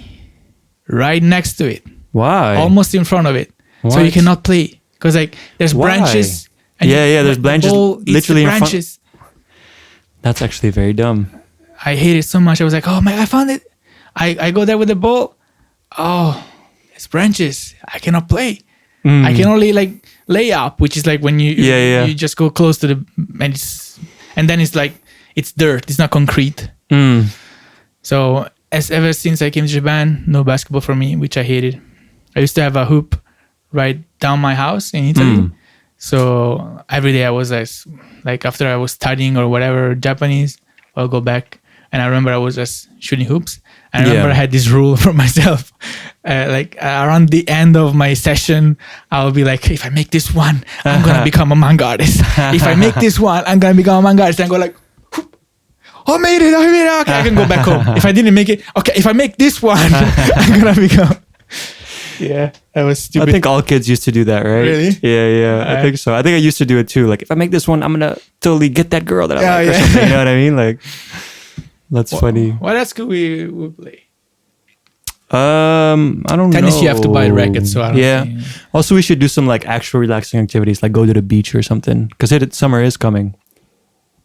right next to it. Why? Almost in front of it. What? So you cannot play because there's branches. And there's branches literally in branches. That's actually very dumb. I hate it so much. I was like, oh my, I found it. I go there with the ball. Oh, it's branches. I cannot play. I can only lay up, which is when you you just go close to the and then it's dirt. It's not concrete. So ever since I came to Japan, no basketball for me, which I hated. I used to have a hoop right down my house in Italy. So every day I was after I was studying or whatever Japanese, I'll go back. And I remember I was just shooting hoops. And I remember I had this rule for myself. Around the end of my session, I'll be like, if I make this one, I'm going to become a manga artist. If I make this one, I'm going to become a manga artist. And I go oh, I made it. Okay, I can go back home. If I didn't make it, okay, if I make this one, I'm going to become... Yeah, that was stupid. I think all kids used to do that, right? Really? Yeah. I think so. I think I used to do it too. Like if I make this one, I'm gonna totally get that girl that I like or something. You know what I mean? Like that's funny. What else could we play? I don't know. Tennis, you have to buy rackets, so I don't think. Also, we should do some like actual relaxing activities, like go to the beach or something. Because summer is coming.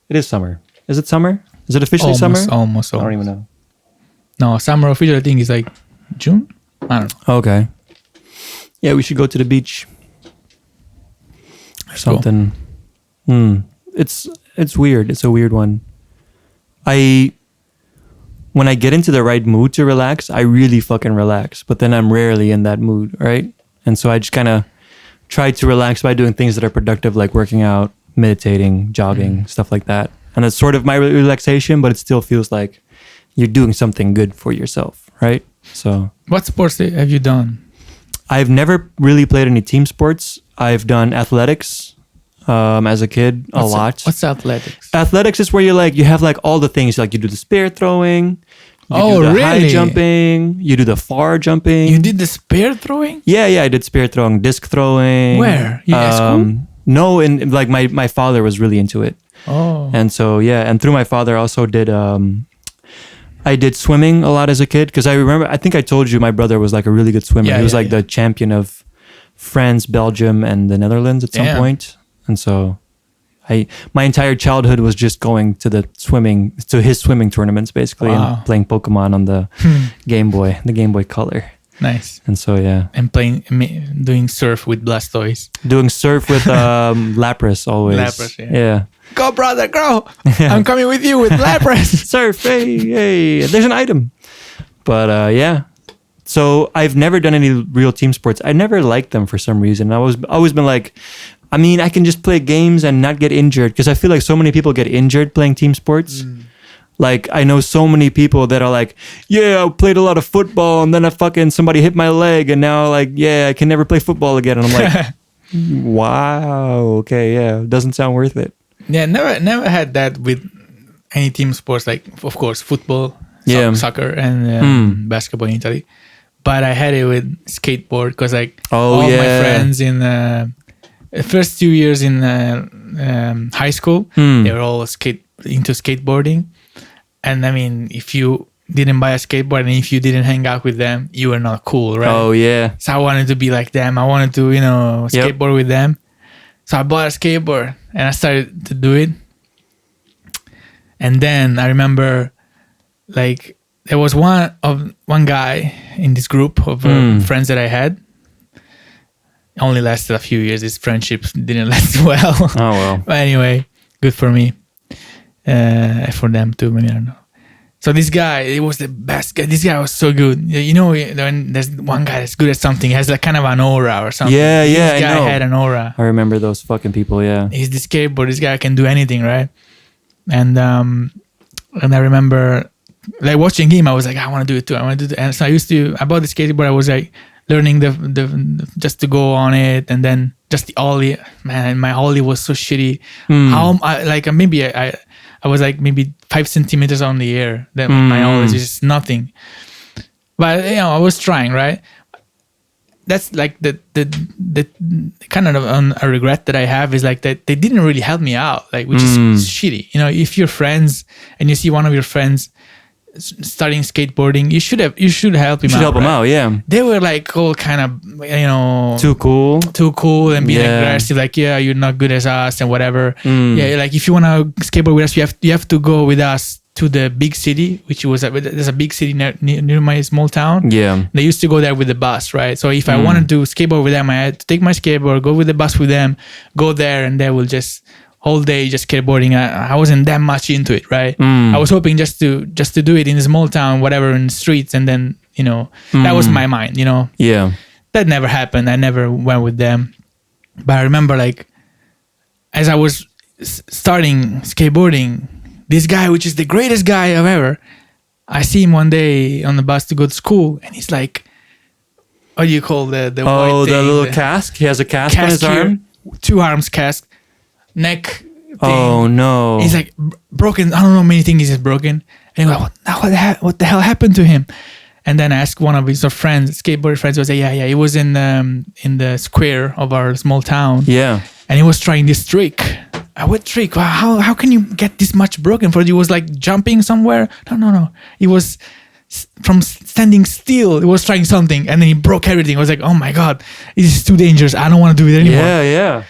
It is summer. Is it summer? Is it officially summer? Almost. I don't even know. No, summer officially I think is like June. I don't know. Okay. Yeah, we should go to the beach. Or something. Cool. It's weird. It's a weird one. When I get into the right mood to relax, I really fucking relax. But then I'm rarely in that mood, right? And so I just kind of try to relax by doing things that are productive, like working out, meditating, jogging, stuff like that. And that's sort of my relaxation, but it still feels like you're doing something good for yourself, right? So, what sports have you done? I've never really played any team sports. I've done athletics as a kid a lot. What's athletics? Athletics is where you have like all the things, like you do the spear throwing, you do the high jumping, you do the far jumping. You did the spear throwing? Yeah, I did spear throwing, disc throwing. Where? At school? No, in like my father was really into it. Oh. And so and through my father I also did I did swimming a lot as a kid, because I think I told you my brother was like a really good swimmer. He was the champion of France, Belgium, and the Netherlands at some point. And so my entire childhood was just going to his swimming tournaments basically, and playing Pokemon on the Game Boy Color. Nice. And so and doing surf with Blastoise. Doing surf with Lapras always. Lapras, yeah. Go, brother, go! Yeah. I'm coming with you with Lapras. Surf, hey, there's an item. But yeah. So I've never done any real team sports. I never liked them for some reason. I've always been like, I mean, I can just play games and not get injured, because I feel like so many people get injured playing team sports. Like, I know so many people that are like, yeah, I played a lot of football and then somebody hit my leg and now like, yeah, I can never play football again. And I'm like, wow, okay, yeah, doesn't sound worth it. Yeah, never had that with any team sports, like, of course, football, soccer, and basketball in Italy. But I had it with skateboard, because like all my friends in the first 2 years in high school, they were all into skateboarding. And I mean, if you didn't buy a skateboard and if you didn't hang out with them, you were not cool, right? Oh, yeah. So I wanted to be like them. I wanted to, skateboard with them. So I bought a skateboard and I started to do it. And then I remember, like, there was one guy in this group of friends that I had. Only lasted a few years. His friendships didn't last well. Oh, well. But anyway, good for me. For them too, maybe, I don't know. So this guy, it was the best guy. This guy was so good. When there's one guy that's good at something, he has like kind of an aura or something. Yeah, this guy had an aura. I remember those fucking people, yeah. He's the skateboard. This guy can do anything, right? And I remember like watching him, I was like, I want to do it too. And so I bought the skateboard. I was like learning the just to go on it, and then just the ollie. Man, my ollie was so shitty. I was like maybe 5 centimeters on the air. That my ollie is just nothing. But I was trying, right? That's like the kind of a regret that I have is like that they didn't really help me out, like, which is shitty. If you're friends and you see one of your friends starting skateboarding, you should help him out. You should help him out, yeah. They were like all kind of, too cool and being aggressive, like, yeah, you're not good as us and whatever. Yeah, like if you want to skateboard with us, you have to go with us to the big city, which was there's a big city near my small town. Yeah, they used to go there with the bus, right? So if I wanted to skateboard with them, I had to take my skateboard, go with the bus with them, go there, and they will just whole day just skateboarding. I wasn't that much into it, right? I was hoping just to do it in a small town, whatever, in the streets, and then that was my mind, Yeah, that never happened. I never went with them, but I remember, like, as I was starting skateboarding, this guy, which is the greatest guy I've ever, I see him one day on the bus to go to school, and he's like, what do you call the white thing? The little cask? He has a cask on his arm? 2 arms cask, neck thing. Oh, no. He's like, broken. I don't know, many things is broken. And I'm like, what the hell happened to him? And then I asked one of his friends, skateboard friends, was like, yeah, he was in the square of our small town. Yeah. And he was trying this trick. What trick? How can you get this much broken? For he was like jumping somewhere. No. He was from standing still. He was trying something, and then he broke everything. I was like, oh my god, this is too dangerous. I don't want to do it anymore. Yeah.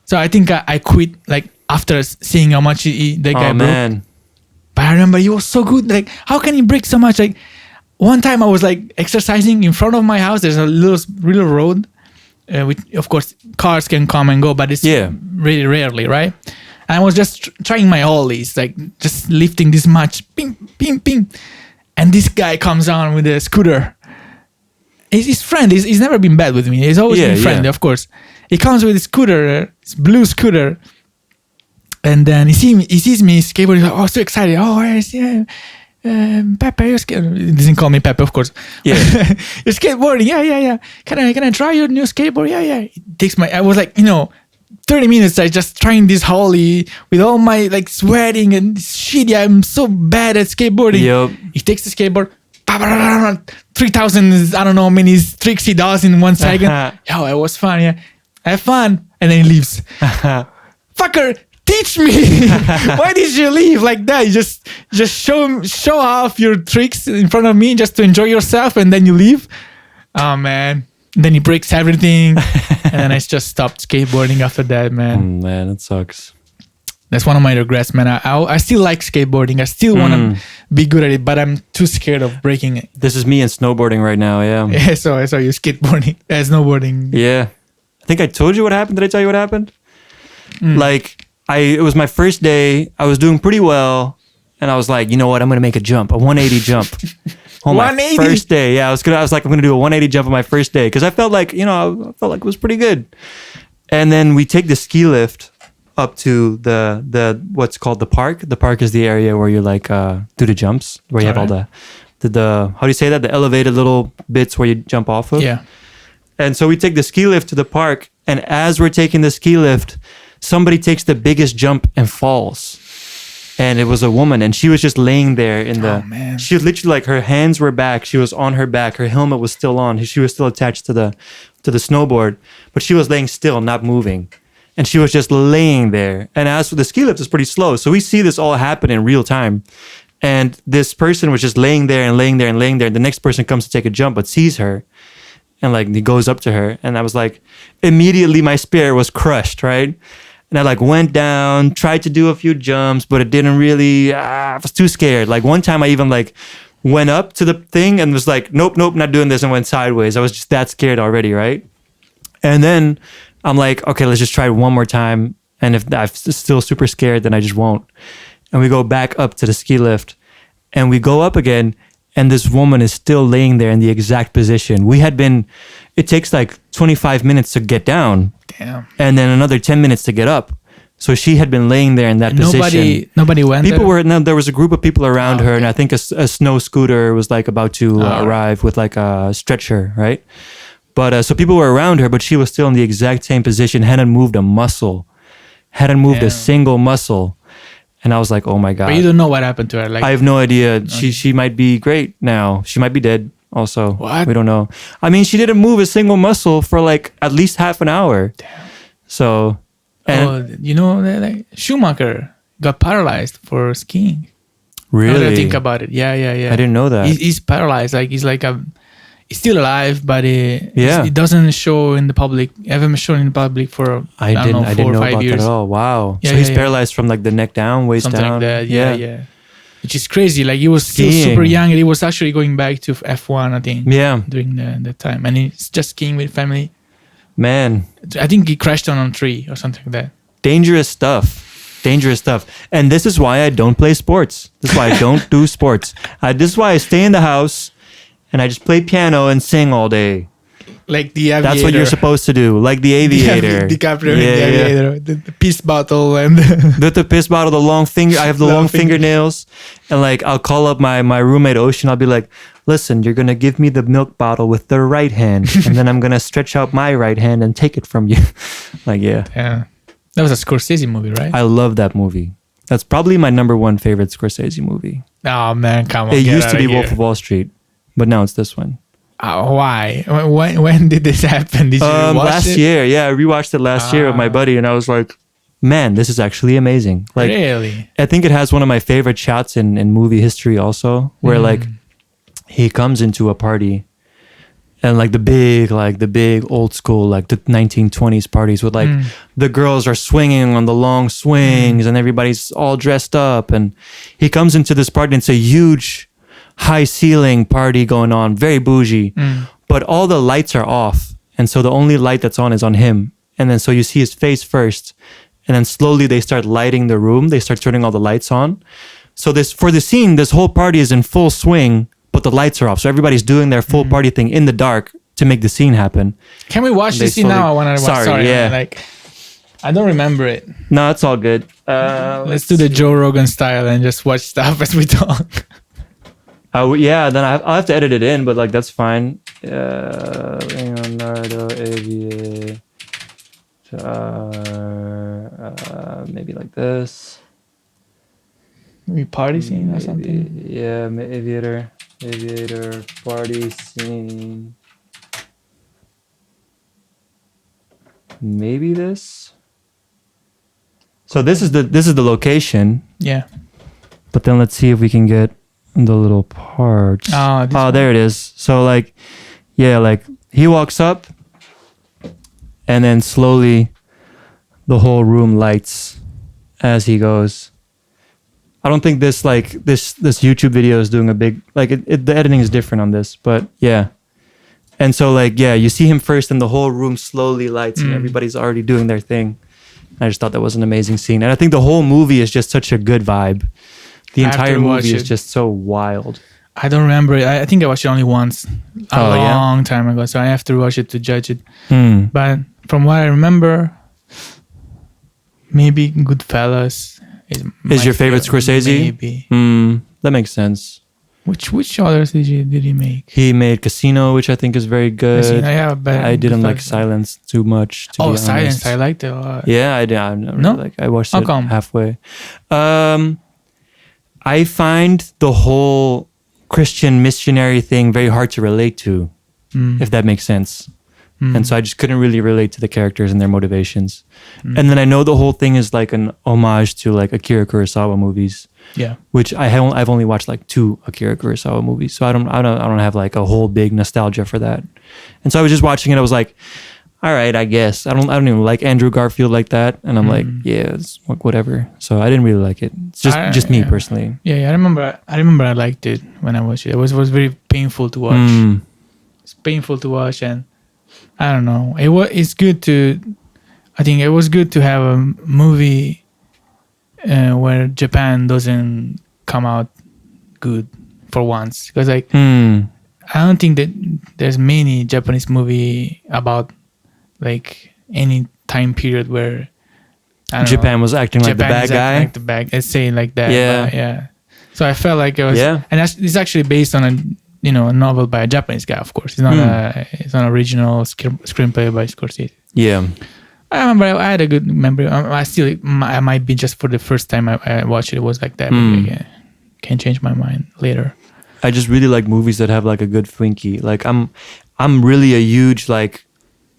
So I think I quit like after seeing how much that guy broke. Man. But I remember he was so good. Like, how can he break so much? Like, one time I was like exercising in front of my house. There's a little road. Which, of course, cars can come and go, but it's really rarely, right? And I was just trying my ollies, like just lifting this much, ping, ping, ping. And this guy comes on with a scooter. His friend, he's never been bad with me. He's always been friendly, of course. He comes with a scooter, his blue scooter. And then he sees me skateboarding. He's like, oh, so excited. Oh, yeah. Peppe, you're he doesn't call me Peppe, of course. Yeah. You're skateboarding. Yeah. Can I try your new skateboard? Yeah. It takes I was like, 30 minutes. I just trying this ollie with all my like sweating and shit. Yeah, I'm so bad at skateboarding. Yep. He takes the skateboard. 3,000, I don't know how many tricks he does in 1 second. Yo, it was fun. Yeah. Have fun. And then he leaves. Fucker. Teach me. Why did you leave like that? You just show off your tricks in front of me just to enjoy yourself, and then you leave. Oh man! Then he breaks everything, and then I just stopped skateboarding after that, man. Man, it sucks. That's one of my regrets, man. I still like skateboarding. I still want to be good at it, but I'm too scared of breaking it. This is me in snowboarding right now. Yeah. Yeah. So I saw you skateboarding, snowboarding. Yeah. I think I told you what happened. Did I tell you what happened? Like. It was my first day. I was doing pretty well, and I was like, you know what? I'm gonna make a jump, a 180 jump. On 180? my first day, yeah. I was like, I'm gonna do a 180 jump on my first day because I felt like, it was pretty good. And then we take the ski lift up to the what's called the park. The park is the area where you like do the jumps, where you have all the how do you say that? The elevated little bits where you jump off of. Yeah. And so we take the ski lift to the park, and as we're taking the ski lift, somebody takes the biggest jump and falls. And it was a woman, and she was just laying there in the... Oh, man. She was literally like, her hands were back. She was on her back. Her helmet was still on. She was still attached to the snowboard, but she was laying still, not moving. And she was just laying there. And as for the ski lift, it's pretty slow. So we see this all happen in real time. And this person was just laying there and laying there and laying there. The next person comes to take a jump, but sees her. And like, he goes up to her. And I was like, immediately my spirit was crushed, right? And I like went down, tried to do a few jumps, but it didn't really, I was too scared. Like one time I even like went up to the thing and was like, nope, not doing this, and went sideways. I was just that scared already, right? And then I'm like, okay, let's just try it one more time. And if I'm still super scared, then I just won't. And we go back up to the ski lift and we go up again. And this woman is still laying there in the exact position. It takes like 25 minutes to get down. Damn. And then another 10 minutes to get up. So she had been laying there in that position. Nobody went there? There was a group of people around her. And I think a snow scooter was like about to arrive with like a stretcher, right? But so people were around her, but she was still in the exact same position. Hadn't moved a muscle. Hadn't moved a single muscle. And I was like, oh my God. But you don't know what happened to her. Like, I have no idea. She might be great now. She might be dead also. What? We don't know. I mean, she didn't move a single muscle for like at least half an hour. Damn. So. Like Schumacher got paralyzed for skiing. Really? Now that I think about it. Yeah. I didn't know that. He's paralyzed. Like he's he's still alive, but it doesn't show in the public. Haven't shown in the public for I didn't know 4 or 5 years. That at all. Wow. Yeah, so he's paralyzed from like the neck down, waist something down. Like that. Yeah. Which is crazy. Like he was still super young, and he was actually going back to F1, I think. Yeah. During that time, and he's just skiing with family. Man, I think he crashed on a tree or something like that. Dangerous stuff. And this is why I don't play sports. This is why I don't do sports. This is why I stay in the house and I just play piano and sing all day. Like the Aviator. That's what you're supposed to do. Like the Aviator. DiCaprio in the Aviator. The piss bottle and... the piss bottle, the long finger. I have the long fingernails. And like, I'll call up my roommate, Ocean. I'll be like, listen, you're going to give me the milk bottle with the right hand. And then I'm going to stretch out my right hand and take it from you. Like, yeah. That was a Scorsese movie, right? I love that movie. That's probably my number one favorite Scorsese movie. Oh, man, come on. It used to be Wolf of Wall Street. but now it's this one. Why? When did this happen? Did you watch last it? year? Yeah, I rewatched it last year with my buddy, and I was like, man, this is actually amazing. Like, really? I think it has one of my favorite shots in movie history also, where like he comes into a party and like the big old school, like the 1920s parties with like the girls are swinging on the long swings and everybody's all dressed up. And he comes into this party and it's a huge high ceiling party going on, very bougie, but all the lights are off. And so the only light that's on is on him. And then so you see his face first. And then slowly they start lighting the room. They start turning all the lights on. So for the scene, this whole party is in full swing, but the lights are off. So everybody's doing their full party thing in the dark to make the scene happen. Can we watch this scene now? I want to watch. Sorry, yeah. Like, I don't remember it. No, it's all good. Let's do the Joe Rogan style and just watch stuff as we talk. Yeah, then I'll have to edit it in, but like that's fine. Leonardo Aviator. Maybe like this. Maybe party scene or something. Yeah, aviator party scene. Maybe this. So this is the location. Yeah. But then let's see if we can get the little parts. Oh, there it is. So like, yeah, like he walks up, and then slowly, the whole room lights as he goes. I don't think this YouTube video is doing a big, like the editing is different on this, but yeah. And so like, yeah, you see him first and the whole room slowly lights and everybody's already doing their thing. I just thought that was an amazing scene. And I think the whole movie is just such a good vibe. The entire movie is just so wild. I don't remember it. I think I watched it only once a long time ago. So I have to watch it to judge it. But from what I remember, maybe Goodfellas is your favorite Scorsese? Maybe. That makes sense. Which others did he make? He made Casino, which I think is very good. Casino, yeah, but I didn't like Silence too much. To be Silence! I liked it a lot. Yeah, I did. I watched it halfway. I find the whole Christian missionary thing very hard to relate to, if that makes sense. And so I just couldn't really relate to the characters and their motivations. And then I know the whole thing is like an homage to like Akira Kurosawa movies. Yeah. Which I've only watched like 2 Akira Kurosawa movies. So I don't have like a whole big nostalgia for that. And so I was just watching it. I was like, all right, I guess. I don't even like Andrew Garfield like that. And I'm like, yeah, it's whatever. So I didn't really like it. It's just me personally. Yeah, I remember I liked it when I watched it. It was very painful to watch. It's painful to watch, and I don't know. It's good to. I think it was good to have a movie where Japan doesn't come out good for once, because like I don't think that there's many Japanese movie about like any time period where Japan was acting like the bad guy. Like the bad, let's say like that. Yeah, yeah. So I felt like it was, and it's actually based on a novel by a Japanese guy. Of course, it's not it's an original screenplay by Scorsese. Yeah, I remember I had a good memory. I might be just for the first time I watched it. It was like that. But can change my mind later. I just really like movies that have like a good雰囲. Like I'm really a huge like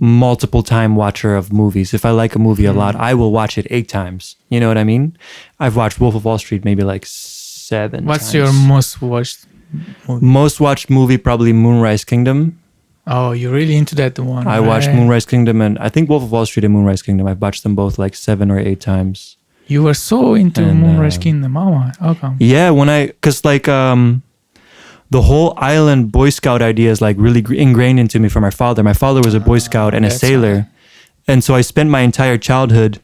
multiple time watcher of movies. If I like a movie a lot, I will watch it 8 times. You know what I mean? I've watched Wolf of Wall Street maybe like 7 What's times. your most watched movie? Most watched movie probably Moonrise Kingdom. Oh, you're really into that one. I watched Moonrise Kingdom, and I think Wolf of Wall Street and Moonrise Kingdom. I've watched them both like 7 or 8 times. You were so into Moonrise Kingdom. Oh, okay. Yeah, because like the whole island Boy Scout idea is like really ingrained into me from my father. My father was a Boy Scout and a sailor. And so I spent my entire childhood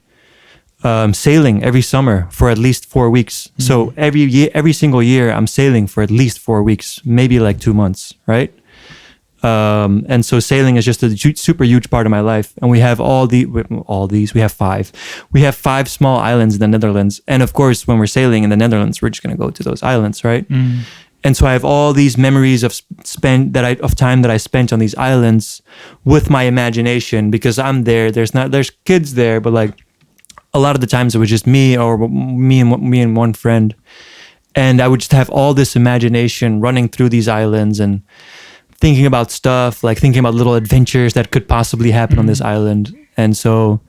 sailing every summer for at least 4 weeks. So every single year I'm sailing for at least 4 weeks, maybe like 2 months, right? And so sailing is just a super huge part of my life. And we have we have 5. We have 5 small islands in the Netherlands. And of course, when we're sailing in the Netherlands, we're just going to go to those islands, right? And so I have all these memories of time that I spent on these islands with my imagination, because I'm there. There's kids there, but like a lot of the times it was just me and one friend. And I would just have all this imagination running through these islands and thinking about stuff, like thinking about little adventures that could possibly happen on this island. And so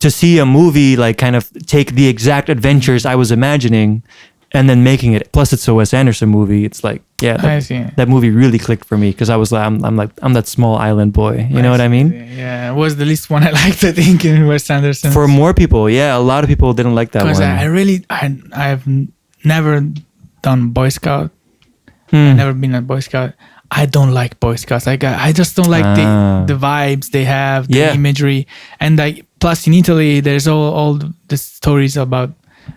to see a movie like kind of take the exact adventures I was imagining and then making it, plus it's a Wes Anderson movie, it's like, yeah, that movie really clicked for me because I was like, I'm that small island boy. You know what I mean? Yeah, it was the least one I liked, I think, in Wes Anderson. For more people, yeah, a lot of people didn't like that one. Because I've never done Boy Scout. I've never been a Boy Scout. I don't like Boy Scouts. I just don't like the vibes they have, the imagery, and like plus in Italy, there's all the stories about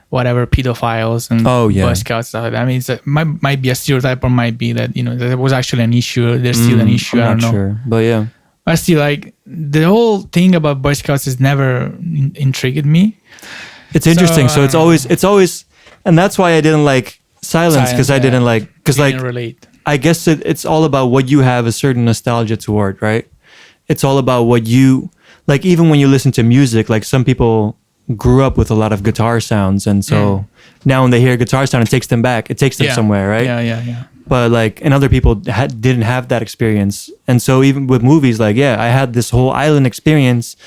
whatever pedophiles and Boy Scouts stuff. I mean, it might be a stereotype or might be that there was actually an issue. There's still an issue. I don't know. Sure. But yeah, I still like the whole thing about Boy Scouts has never intrigued me. It's interesting. So it's always, and that's why I didn't like Silence because I didn't like relate. I guess it's all about what you have a certain nostalgia toward, right? It's all about what you like. Even when you listen to music, like some people grew up with a lot of guitar sounds, and so now when they hear a guitar sound, it takes them back. It takes them somewhere, right? Yeah. But like, and other people didn't have that experience, and so even with movies, like I had this whole island experience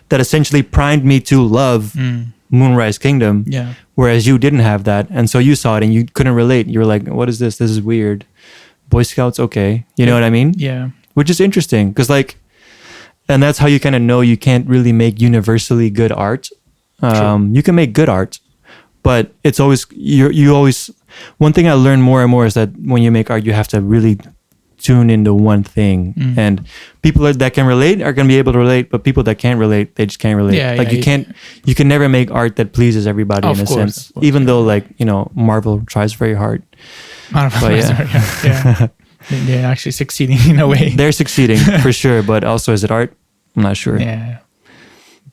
that essentially primed me to love Moonrise Kingdom. Yeah. Whereas you didn't have that, and so you saw it and you couldn't relate. You were like, "What is this? This is weird." Boy Scouts, okay. You know what I mean? Yeah. Which is interesting because and that's how you kind of know you can't really make universally good art. You can make good art, but it's always, you always, one thing I learned more and more is that when you make art, you have to really tune into one thing. And people that can relate are going to be able to relate, but people that can't relate, they just can't relate. You can never make art that pleases everybody in a sense, even though Marvel tries very hard. They're actually succeeding in a way. They're succeeding for sure, but also is it art? I'm not sure. Yeah.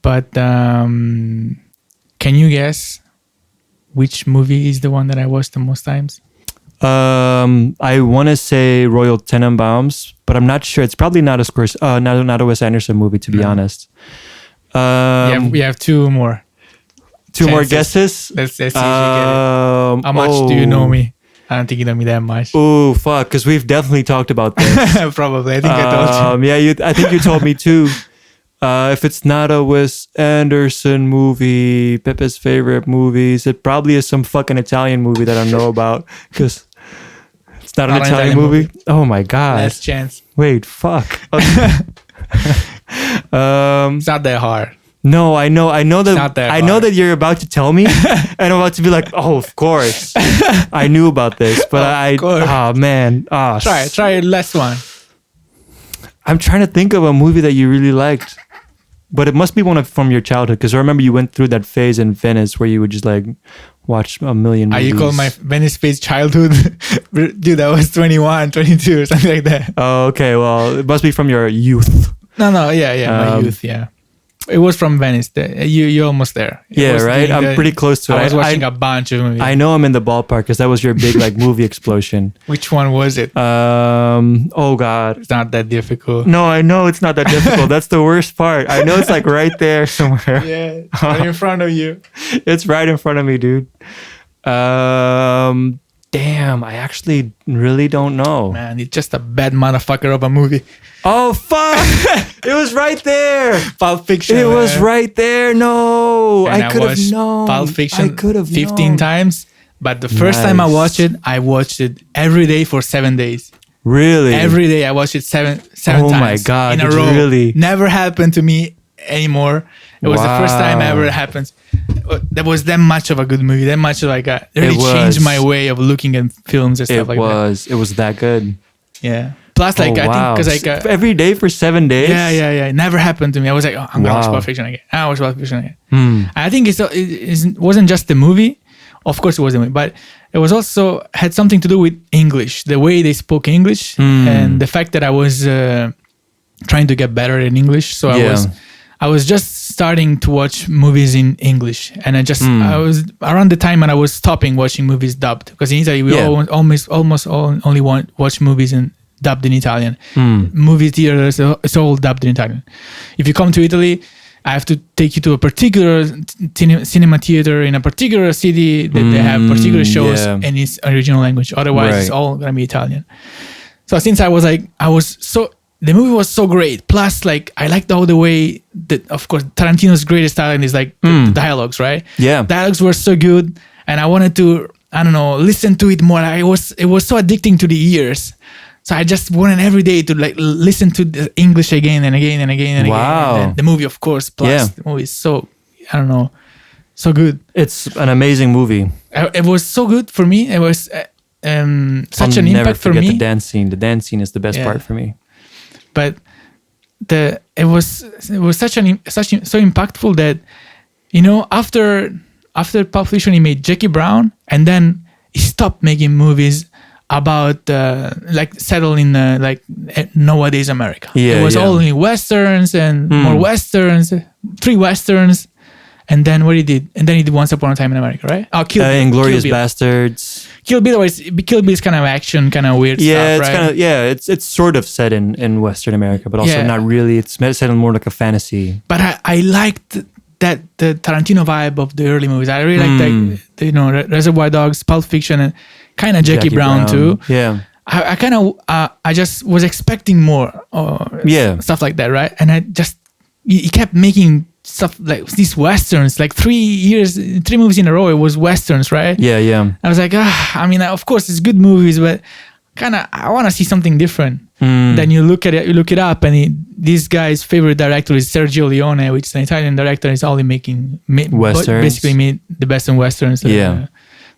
But can you guess which movie is the one that I watched the most times? I want to say Royal Tenenbaums, but I'm not sure. It's probably not a Wes Anderson movie, to be honest. We have two more. Two more guesses? Let's see if you get it. How much do you know me? I don't think you know me that much. Oh, fuck, because we've definitely talked about this. Probably. I think I told you. Yeah, I think you told me too. If it's not a Wes Anderson movie, Pepe's favorite movies, it probably is some fucking Italian movie that I know about because it's not an Italian movie. Oh my God. Last chance. Wait, fuck. It's not that hard. No, I know that you're about to tell me, and I'm about to be like, oh, of course, I knew about this, but Try last one. I'm trying to think of a movie that you really liked, but it must be one from your childhood because I remember you went through that phase in Venice where you would just like watch a million movies. You call my Venice phase childhood? Dude, I was 21, 22 or something like that. Oh, okay. Well, it must be from your youth. No, my youth, yeah. It was from Venice. You're almost there. Right? I'm pretty close to it. I was watching a bunch of movies. I know I'm in the ballpark because that was your big like movie explosion. Which one was it? Oh God. It's not that difficult. No, I know it's not that difficult. That's the worst part. I know it's like right there somewhere. Yeah, right in front of you. It's right in front of me, dude. Damn, I actually really don't know. Man, it's just a bad motherfucker of a movie. Oh, fuck! It was right there. Pulp Fiction. It was right there. No, I could have known. Pulp Fiction. I could have 15 times. But the first time I watched it every day for 7 days. Really? Every day I watched it seven times. Oh my God! In a row. Really? Never happened to me anymore. It was the first time ever it happened. That was that much of a good movie. That much like it really changed my way of looking at films and stuff like that. It was that good. Yeah. Plus, I think because every day for 7 days. Yeah. It never happened to me. I was like, I'm gonna watch Pulp Fiction again. I watch Pulp Fiction again. I think it wasn't just the movie. Of course, it was the movie, but it was also had something to do with English, the way they spoke English, and the fact that I was trying to get better in English. So I was just starting to watch movies in English, and I was around the time when I was stopping watching movies dubbed, because in Italy we almost only watch movies dubbed in Italian. Movie theaters, it's all dubbed in Italian. If you come to Italy, I have to take you to a particular cinema theater in a particular city that they have particular shows in its original language. Otherwise, it's all gonna be Italian. So since the movie was so great. Plus, like, I liked all the way that, of course, Tarantino's greatest talent is like the dialogues, right? Yeah, dialogues were so good, and I wanted to, I don't know, listen to it more. It was so addicting to the ears. So I just wanted every day to like listen to the English again and again and again and wow. again. And the movie, of course, plus the movie is so, I don't know, so good. It's an amazing movie. It was so good for me. It was such an impact for me. I'll never forget the dance scene. The dance scene is the best part for me. But it was so impactful that, you know, after Pulp Fiction, he made Jackie Brown, and then he stopped making movies about like settle in like nowadays America. It was only westerns and more westerns, 3 westerns, and then what he did, and then he did Once Upon a Time in America, right? Oh, Inglourious Bastards. Kill Bill is kind of action, kind of weird stuff, right? It's sort of set in Western America, but also not really. It's set in more like a fantasy. But I liked the Tarantino vibe of the early movies. I really liked you know, Reservoir Dogs, Pulp Fiction, and kind of Jackie Brown too. Yeah. I kind of I just was expecting more stuff like that, right? And he kept making stuff like these westerns, like 3 movies in a row it was westerns, right? Yeah. I was like, I mean, of course it's good movies, but kind of I want to see something different. Then you look it up, and this guy's favorite director is Sergio Leone, which is an Italian director. He's only making westerns, basically made the best in westerns.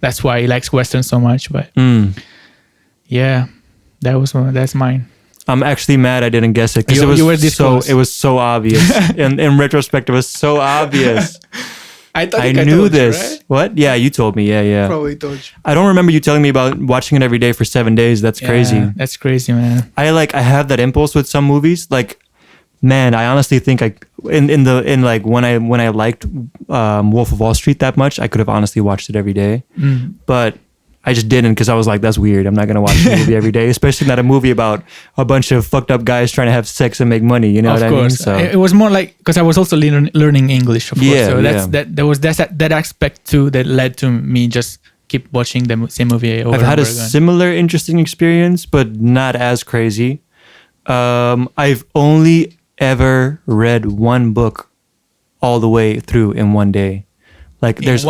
That's why he likes westerns so much. But that's mine. I'm actually mad I didn't guess it because it was so obvious. in retrospect, it was so obvious. I knew this. You, right? What? Yeah, you told me. Yeah. Probably told you. I don't remember you telling me about watching it every day for 7 days. That's crazy. That's crazy, man. I have that impulse with some movies. Like, man, I honestly think when I liked Wolf of Wall Street that much, I could have honestly watched it every day. But I just didn't because I was like, that's weird. I'm not gonna watch a movie every day, especially not a movie about a bunch of fucked up guys trying to have sex and make money. You know what I mean? So it was more like, because I was also learning English, of course. So there was that aspect too that led to me just keep watching the same movie over. I've had a similar interesting experience, but not as crazy. I've only ever read one book all the way through in one day. Like there's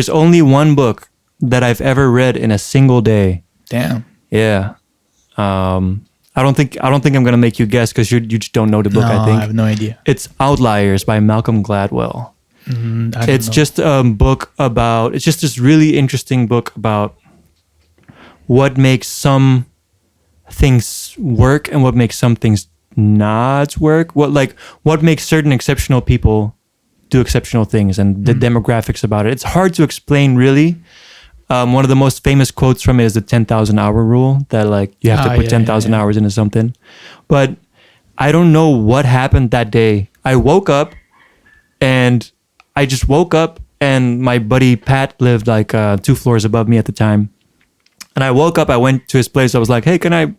only one book that I've ever read in a single day. Damn. Yeah. I don't think I'm gonna make you guess because you just don't know the book. I think I have no idea. It's Outliers by Malcolm Gladwell. It's just a book about. It's just this really interesting book about what makes some things work and what makes some things not work. What makes certain exceptional people do exceptional things and the demographics about it. It's hard to explain, really. One of the most famous quotes from it is the 10,000 hour rule, that like you have to put 10,000 hours into something. But I don't know what happened that day. I woke up and my buddy Pat lived like 2 floors above me at the time. And I woke up, I went to his place. I was like, hey, can I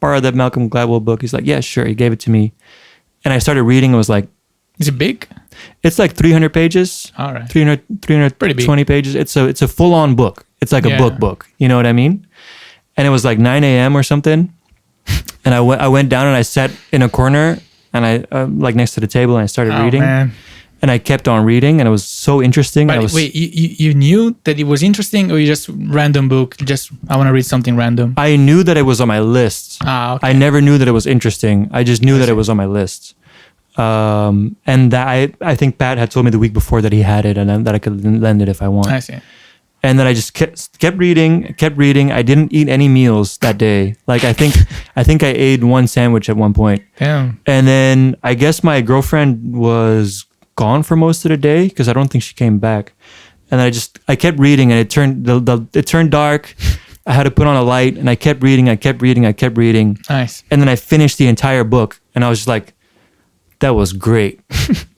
borrow that Malcolm Gladwell book? He's like, yeah, sure. He gave it to me. And I started reading. It was like, is it big? It's like 300 pages. All right. 320 pages. It's a full-on book. It's like a book. You know what I mean? And it was like 9 a.m. or something. And I went down and I sat in a corner and I like next to the table and I started reading. Man. And I kept on reading and it was so interesting. But wait, you knew that it was interesting, or you just random book? Just I want to read something random. I knew that it was on my list. Okay. I never knew that it was interesting. I just knew that it was on my list. And that I think Pat had told me the week before that he had it and then that I could lend it if I want. I see. And then I just kept reading. I didn't eat any meals that day. Like I think I ate one sandwich at one point. Damn. And then I guess my girlfriend was gone for most of the day because I don't think she came back. And I kept reading and it turned dark. I had to put on a light and I kept reading. Nice. And then I finished the entire book and I was just like, that was great.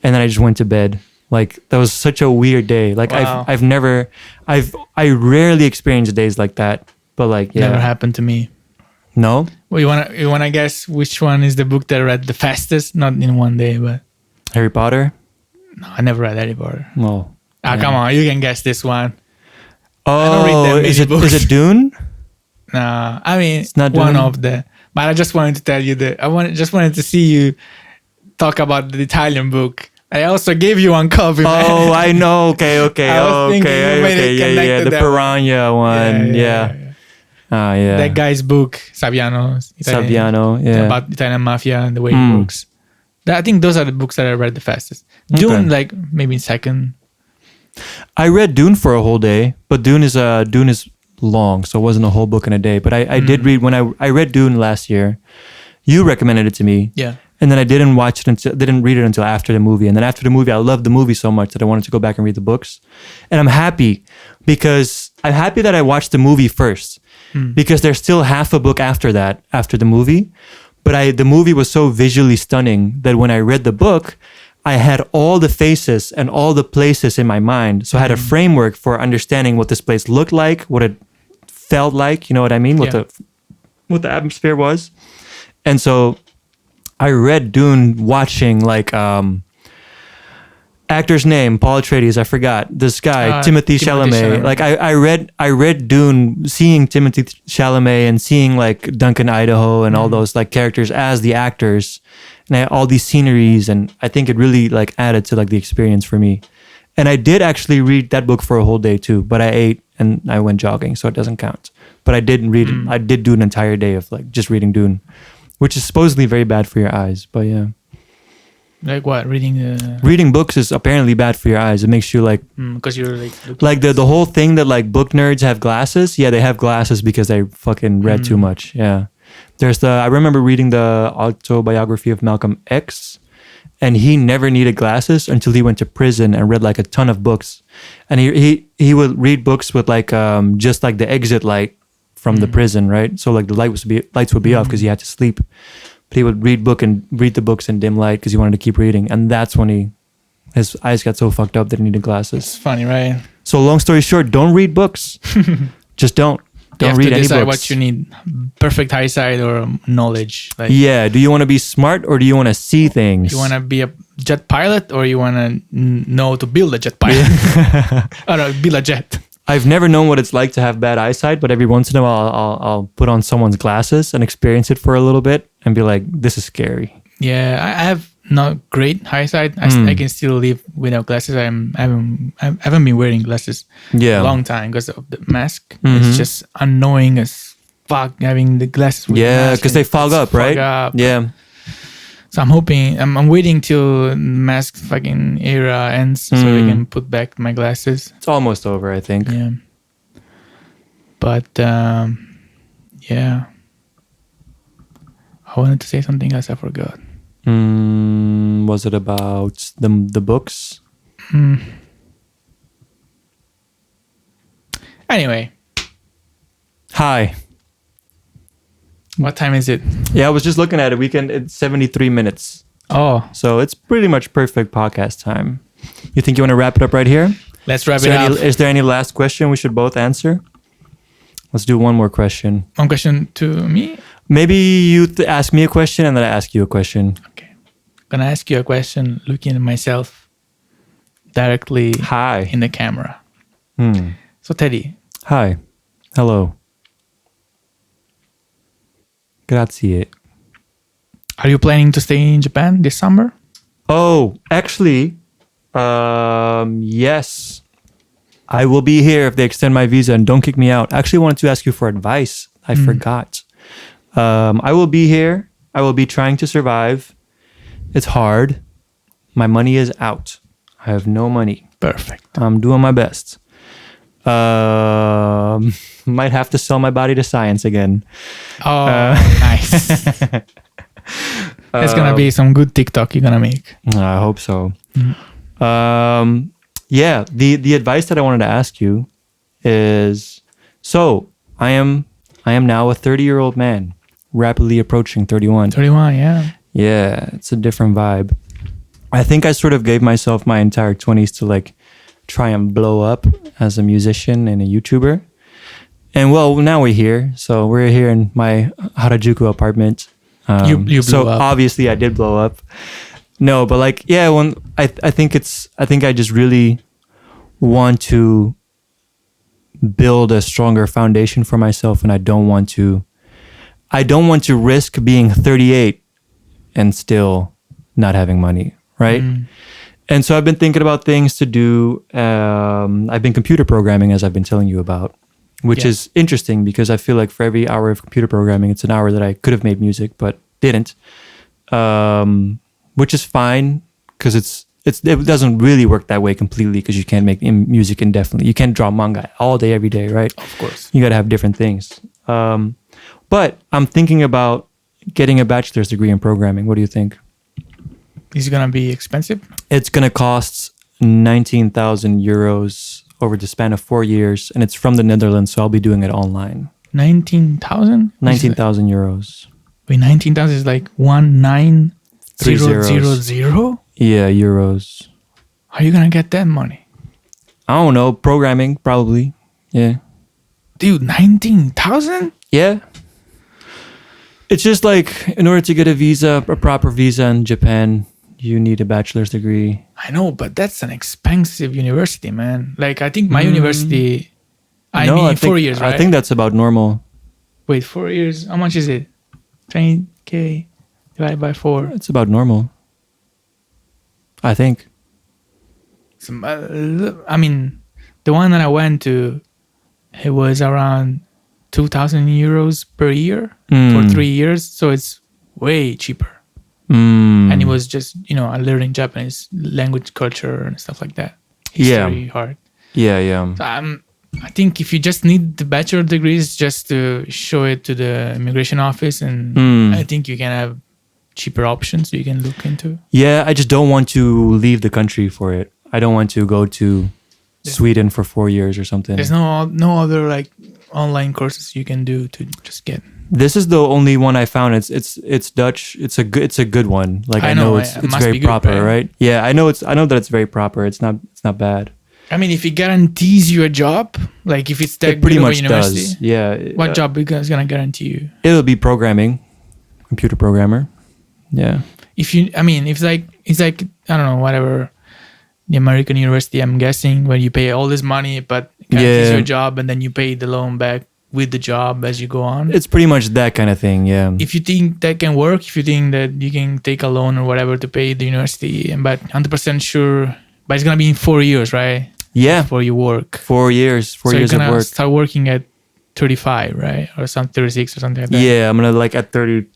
And then I just went to bed. Like that was such a weird day. Like wow. I rarely experienced days like that. But like never happened to me. No? Well, you wanna guess which one is the book that I read the fastest? Not in one day, but Harry Potter? No, I never read Harry Potter. Well, Come on, you can guess this one. Oh, is it Dune? No, I mean it's not one Dune? of the. But I just wanted to tell you that just wanted to see you talk about the Italian book. I also gave you one copy. Man. Oh, I know. Okay. I was thinking you made it connect Yeah. to The that Piranha one. Yeah. Yeah. That guy's book, Saviano. Yeah. About Italian mafia and the way it works. I think those are the books that I read the fastest. Dune, like maybe second. I read Dune for a whole day, but Dune is long, so it wasn't a whole book in a day. But I did read when I read Dune last year. You recommended it to me. Yeah. And then I didn't read it until after the movie. And then after the movie, I loved the movie so much that I wanted to go back and read the books. And I'm happy that I watched the movie first, because there's still half a book after that, after the movie. But the movie was so visually stunning that when I read the book, I had all the faces and all the places in my mind. So I had a framework for understanding what this place looked like, what it felt like, you know what I mean? What the atmosphere was. And so I read Dune watching like actor's name, Paul Atreides, I forgot. This guy, Timothée Chalamet. Like I read Dune seeing Timothée Chalamet and seeing like Duncan Idaho and all those like characters as the actors and all these sceneries, and I think it really like added to like the experience for me. And I did actually read that book for a whole day too, but I ate and I went jogging, so it doesn't count. But I did read it. I did do an entire day of like just reading Dune, which is supposedly very bad for your eyes, but yeah. Like what? Reading books is apparently bad for your eyes. It makes you like... Because you're like the whole thing that like book nerds have glasses. Yeah, they have glasses because they fucking read too much. Yeah. I remember reading the autobiography of Malcolm X, and he never needed glasses until he went to prison and read like a ton of books. And he would read books with like just like the exit light from the prison, right? So like the lights would be off because he had to sleep. But he would read the books in dim light because he wanted to keep reading. And that's when his eyes got so fucked up that he needed glasses. It's funny, right? So long story short, don't read books. Just don't. Don't read any books. You have to decide what you need. Perfect eyesight or knowledge. Like, yeah. Do you want to be smart or do you want to see things? You want to be a jet pilot or you want to know to build a jet pilot? Or build a jet. I've never known what it's like to have bad eyesight, but every once in a while I'll put on someone's glasses and experience it for a little bit and be like, this is scary. Yeah, I have not great eyesight. I can still live without glasses. I haven't been wearing glasses a long time because of the mask. It's just annoying as fuck having the glasses with the mask. Because they fog up, right? Yeah. So I'm waiting till mask fucking era ends so I can put back my glasses. It's almost over, I think. Yeah. But, yeah. I wanted to say something else, I forgot. Was it about the books? Anyway. Hi. What time is it? Yeah, I was just looking at it. It's 73 minutes. Oh. So it's pretty much perfect podcast time. You think you want to wrap it up right here? Let's wrap it up. Is there any last question we should both answer? Let's do one more question. One question to me? Maybe you ask me a question and then I ask you a question. Okay. I'm going to ask you a question looking at myself directly in the camera. So Teddy. Hi. Hello. Grazie. Are you planning to stay in Japan this summer? Oh, actually, yes. I will be here if they extend my visa and don't kick me out. I actually wanted to ask you for advice. I forgot. I will be here. I will be trying to survive. It's hard. My money is out. I have no money. Perfect. I'm doing my best. Might have to sell my body to science again. Oh, nice. It's gonna be some good TikTok you're gonna make. I hope so. Yeah, the advice that I wanted to ask you is, so I am now a 30-year-old man, rapidly approaching 31. 31, yeah. Yeah, it's a different vibe. I think I sort of gave myself my entire 20s to like try and blow up as a musician and a YouTuber. And well, now we're here. So we're here in my Harajuku apartment. You blew so up. Obviously I did blow up. No, but like, yeah, when I think I just really want to build a stronger foundation for myself, and I don't want to risk being 38 and still not having money, right? And so I've been thinking about things to do. I've been computer programming, as I've been telling you about, which is interesting because I feel like for every hour of computer programming, it's an hour that I could have made music but didn't, which is fine because it doesn't really work that way completely because you can't make music indefinitely. You can't draw manga all day, every day, right? Of course. You got to have different things. But I'm thinking about getting a bachelor's degree in programming. What do you think? Is it going to be expensive? It's going to cost 19,000 euros over the span of 4 years, and it's from the Netherlands, so I'll be doing it online. 19,000? 19,000 euros. Wait, 19,000 is like 19,000? Yeah, euros. How are you going to get that money? I don't know. Programming, probably. Yeah. Dude, 19,000? Yeah. It's just like, in order to get a proper visa in Japan, you need a bachelor's degree. I know, but that's an expensive university, man. Like, I think my university, I mean, 4 years, right? I think that's about normal. Wait, 4 years? How much is it? 20K divided by 4. It's about normal. I think. I mean, the one that I went to, it was around 2,000 euros per year for 3 years. So it's way cheaper. And it was just, I learning Japanese language, culture, and stuff like that. History, hard. Yeah. So I think if you just need the bachelor degrees just to show it to the immigration office, and I think you can have cheaper options you can look into. Yeah, I just don't want to leave the country for it. I don't want to go to Sweden for 4 years or something. There's no other like online courses you can do to just get. This is the only one I found. It's Dutch. It's a good one. Like I know it's very proper, good, right? Yeah, I know that it's very proper. It's not bad. I mean, if it guarantees you a job, like if it's that it pretty much does. Yeah. What job is gonna guarantee you? It'll be programming, computer programmer. Yeah. It's like I don't know, whatever. The American university, I'm guessing, where you pay all this money, but guarantees your job, and then you pay the loan back with the job as you go on. It's pretty much that kind of thing, yeah. If you think that can work, if you think that you can take a loan or whatever to pay the university, but 100% sure, but it's gonna be in 4 years, right? Yeah. Before you work. 4 years. 4 years of work. You're gonna start working at 35, right? Or 36 or something like that. Yeah, I'm gonna like at 30.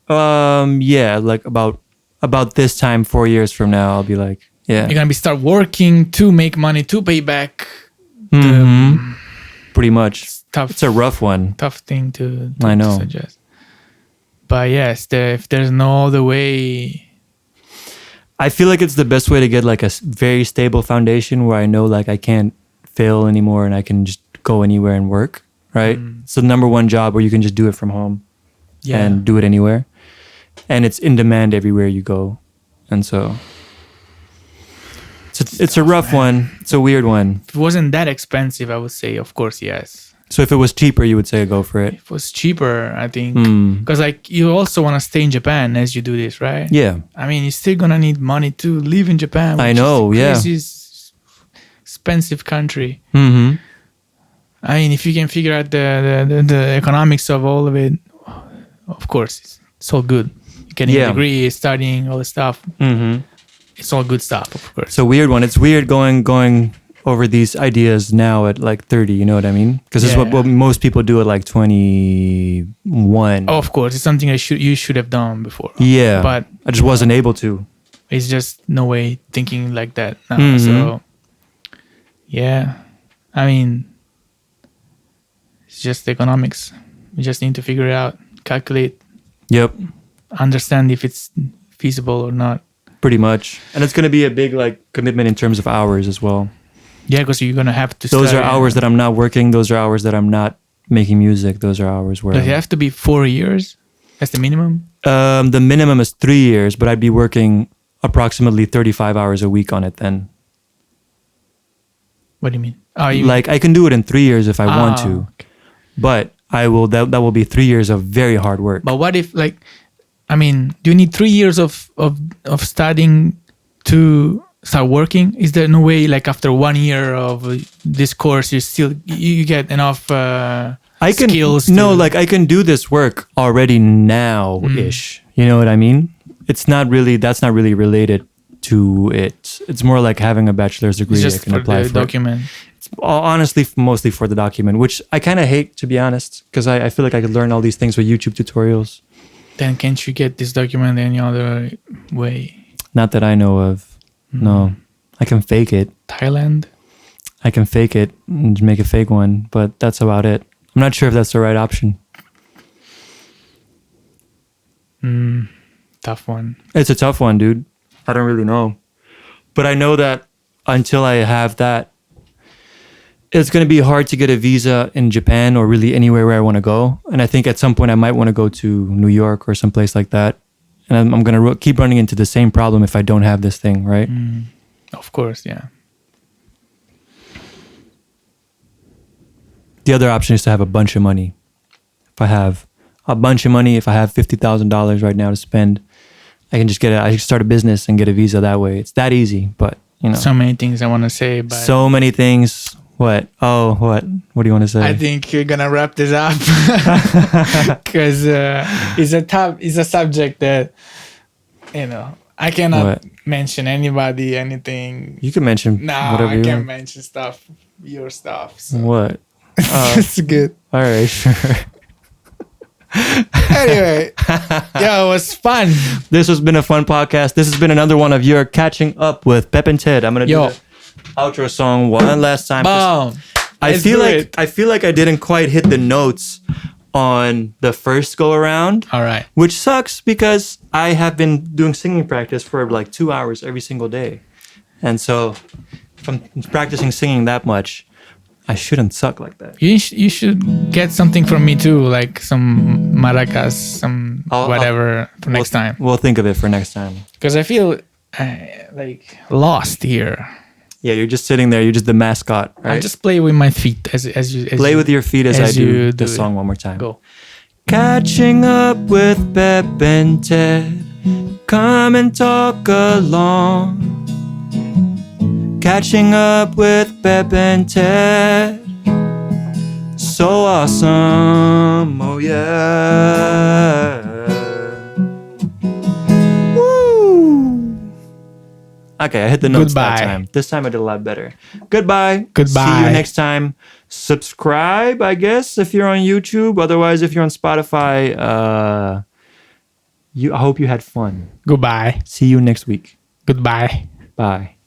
Yeah, like about this time, 4 years from now, I'll be like, yeah. You're gonna start working to make money to pay back. Pretty much. It's a rough one. Tough thing to suggest. But yes, if there's no other way. I feel like it's the best way to get like a very stable foundation where I know like I can't fail anymore and I can just go anywhere and work, right? It's the number one job where you can just do it from home and do it anywhere. And it's in demand everywhere you go. And so it's a rough one. It's a weird one. If it wasn't that expensive, I would say, of course, yes. So if it was cheaper, you would say go for it? If it was cheaper, I think. Because like you also want to stay in Japan as you do this, right? Yeah. I mean, you're still going to need money to live in Japan. I know, This is expensive country. Mm-hmm. I mean, if you can figure out the economics of all of it, of course, it's all good. Getting a degree, studying, all the stuff. Mm-hmm. It's all good stuff, of course. It's a weird one. It's weird going over these ideas now at like 30, you know what I mean? Because it's what most people do at like 21. Oh, of course. It's something you should have done before. Yeah. But I just wasn't able to. It's just no way thinking like that now. So, yeah. I mean, it's just economics. You just need to figure it out, calculate. Yep. Understand if it's feasible or not. Pretty much. And it's going to be a big like commitment in terms of hours as well. Yeah, because you're going to have to Those are hours that I'm not working. Those are hours that I'm not making music. Those are hours where... Does it have to be 4 years? That's the minimum? The minimum is 3 years, but I'd be working approximately 35 hours a week on it then. What do you mean? Like I can do it in 3 years if I want to. Okay. But I will. That will be 3 years of very hard work. But what if like... I mean, do you need 3 years of studying to start working? Is there no way, like after 1 year of this course, you get enough skills? Like I can do this work already now-ish. You know what I mean? That's not really related to it. It's more like having a bachelor's degree. It's just I can apply for document. It's honestly mostly for the document, which I kind of hate, to be honest, because I feel like I could learn all these things with YouTube tutorials. Then can't you get this document any other way? Not that I know of. No. I can fake it. Thailand? I can fake it and make a fake one, but that's about it. I'm not sure if that's the right option. Tough one. It's a tough one, dude. I don't really know. But I know that until I have that, it's going to be hard to get a visa in Japan or really anywhere where I want to go. And I think at some point I might want to go to New York or someplace like that. And I'm going to keep running into the same problem if I don't have this thing, right? Of course, yeah. The other option is to have a bunch of money. If I have a bunch of money, if I have $50,000 right now to spend, I can just I can start a business and get a visa that way. It's that easy, but you know. So many things I want to say, but so many things. What? Oh, what? What do you want to say? I think you're gonna wrap this up because it's a subject that I cannot mention anybody, anything. You can mention whatever I you can't want. mention your stuff. So. What? It's good. All right, sure. Anyway, it was fun. This has been a fun podcast. This has been another one of your Catching Up with Pep and Ted. I'm gonna do the outro song one last time. Boom. I feel like I didn't quite hit the notes on the first go around. All right. Which sucks because I have been doing singing practice for like 2 hours every single day. And so if I'm practicing singing that much, I shouldn't suck like that. You should get something from me too, like some maracas, some whatever for next time. We'll think of it for next time. Because I feel like lost here. Yeah, you're just sitting there. You're just the mascot, right? I just play with my feet as you play with your feet as I do the song one more time. Go. Catching up with Pep and Ted. Come and talk along. Catching up with Pep and Ted. So awesome. Oh yeah. Okay, I hit the notes that time. This time I did a lot better. Goodbye. See you next time. Subscribe, I guess, if you're on YouTube. Otherwise, if you're on Spotify, I hope you had fun. Goodbye. See you next week. Goodbye. Bye.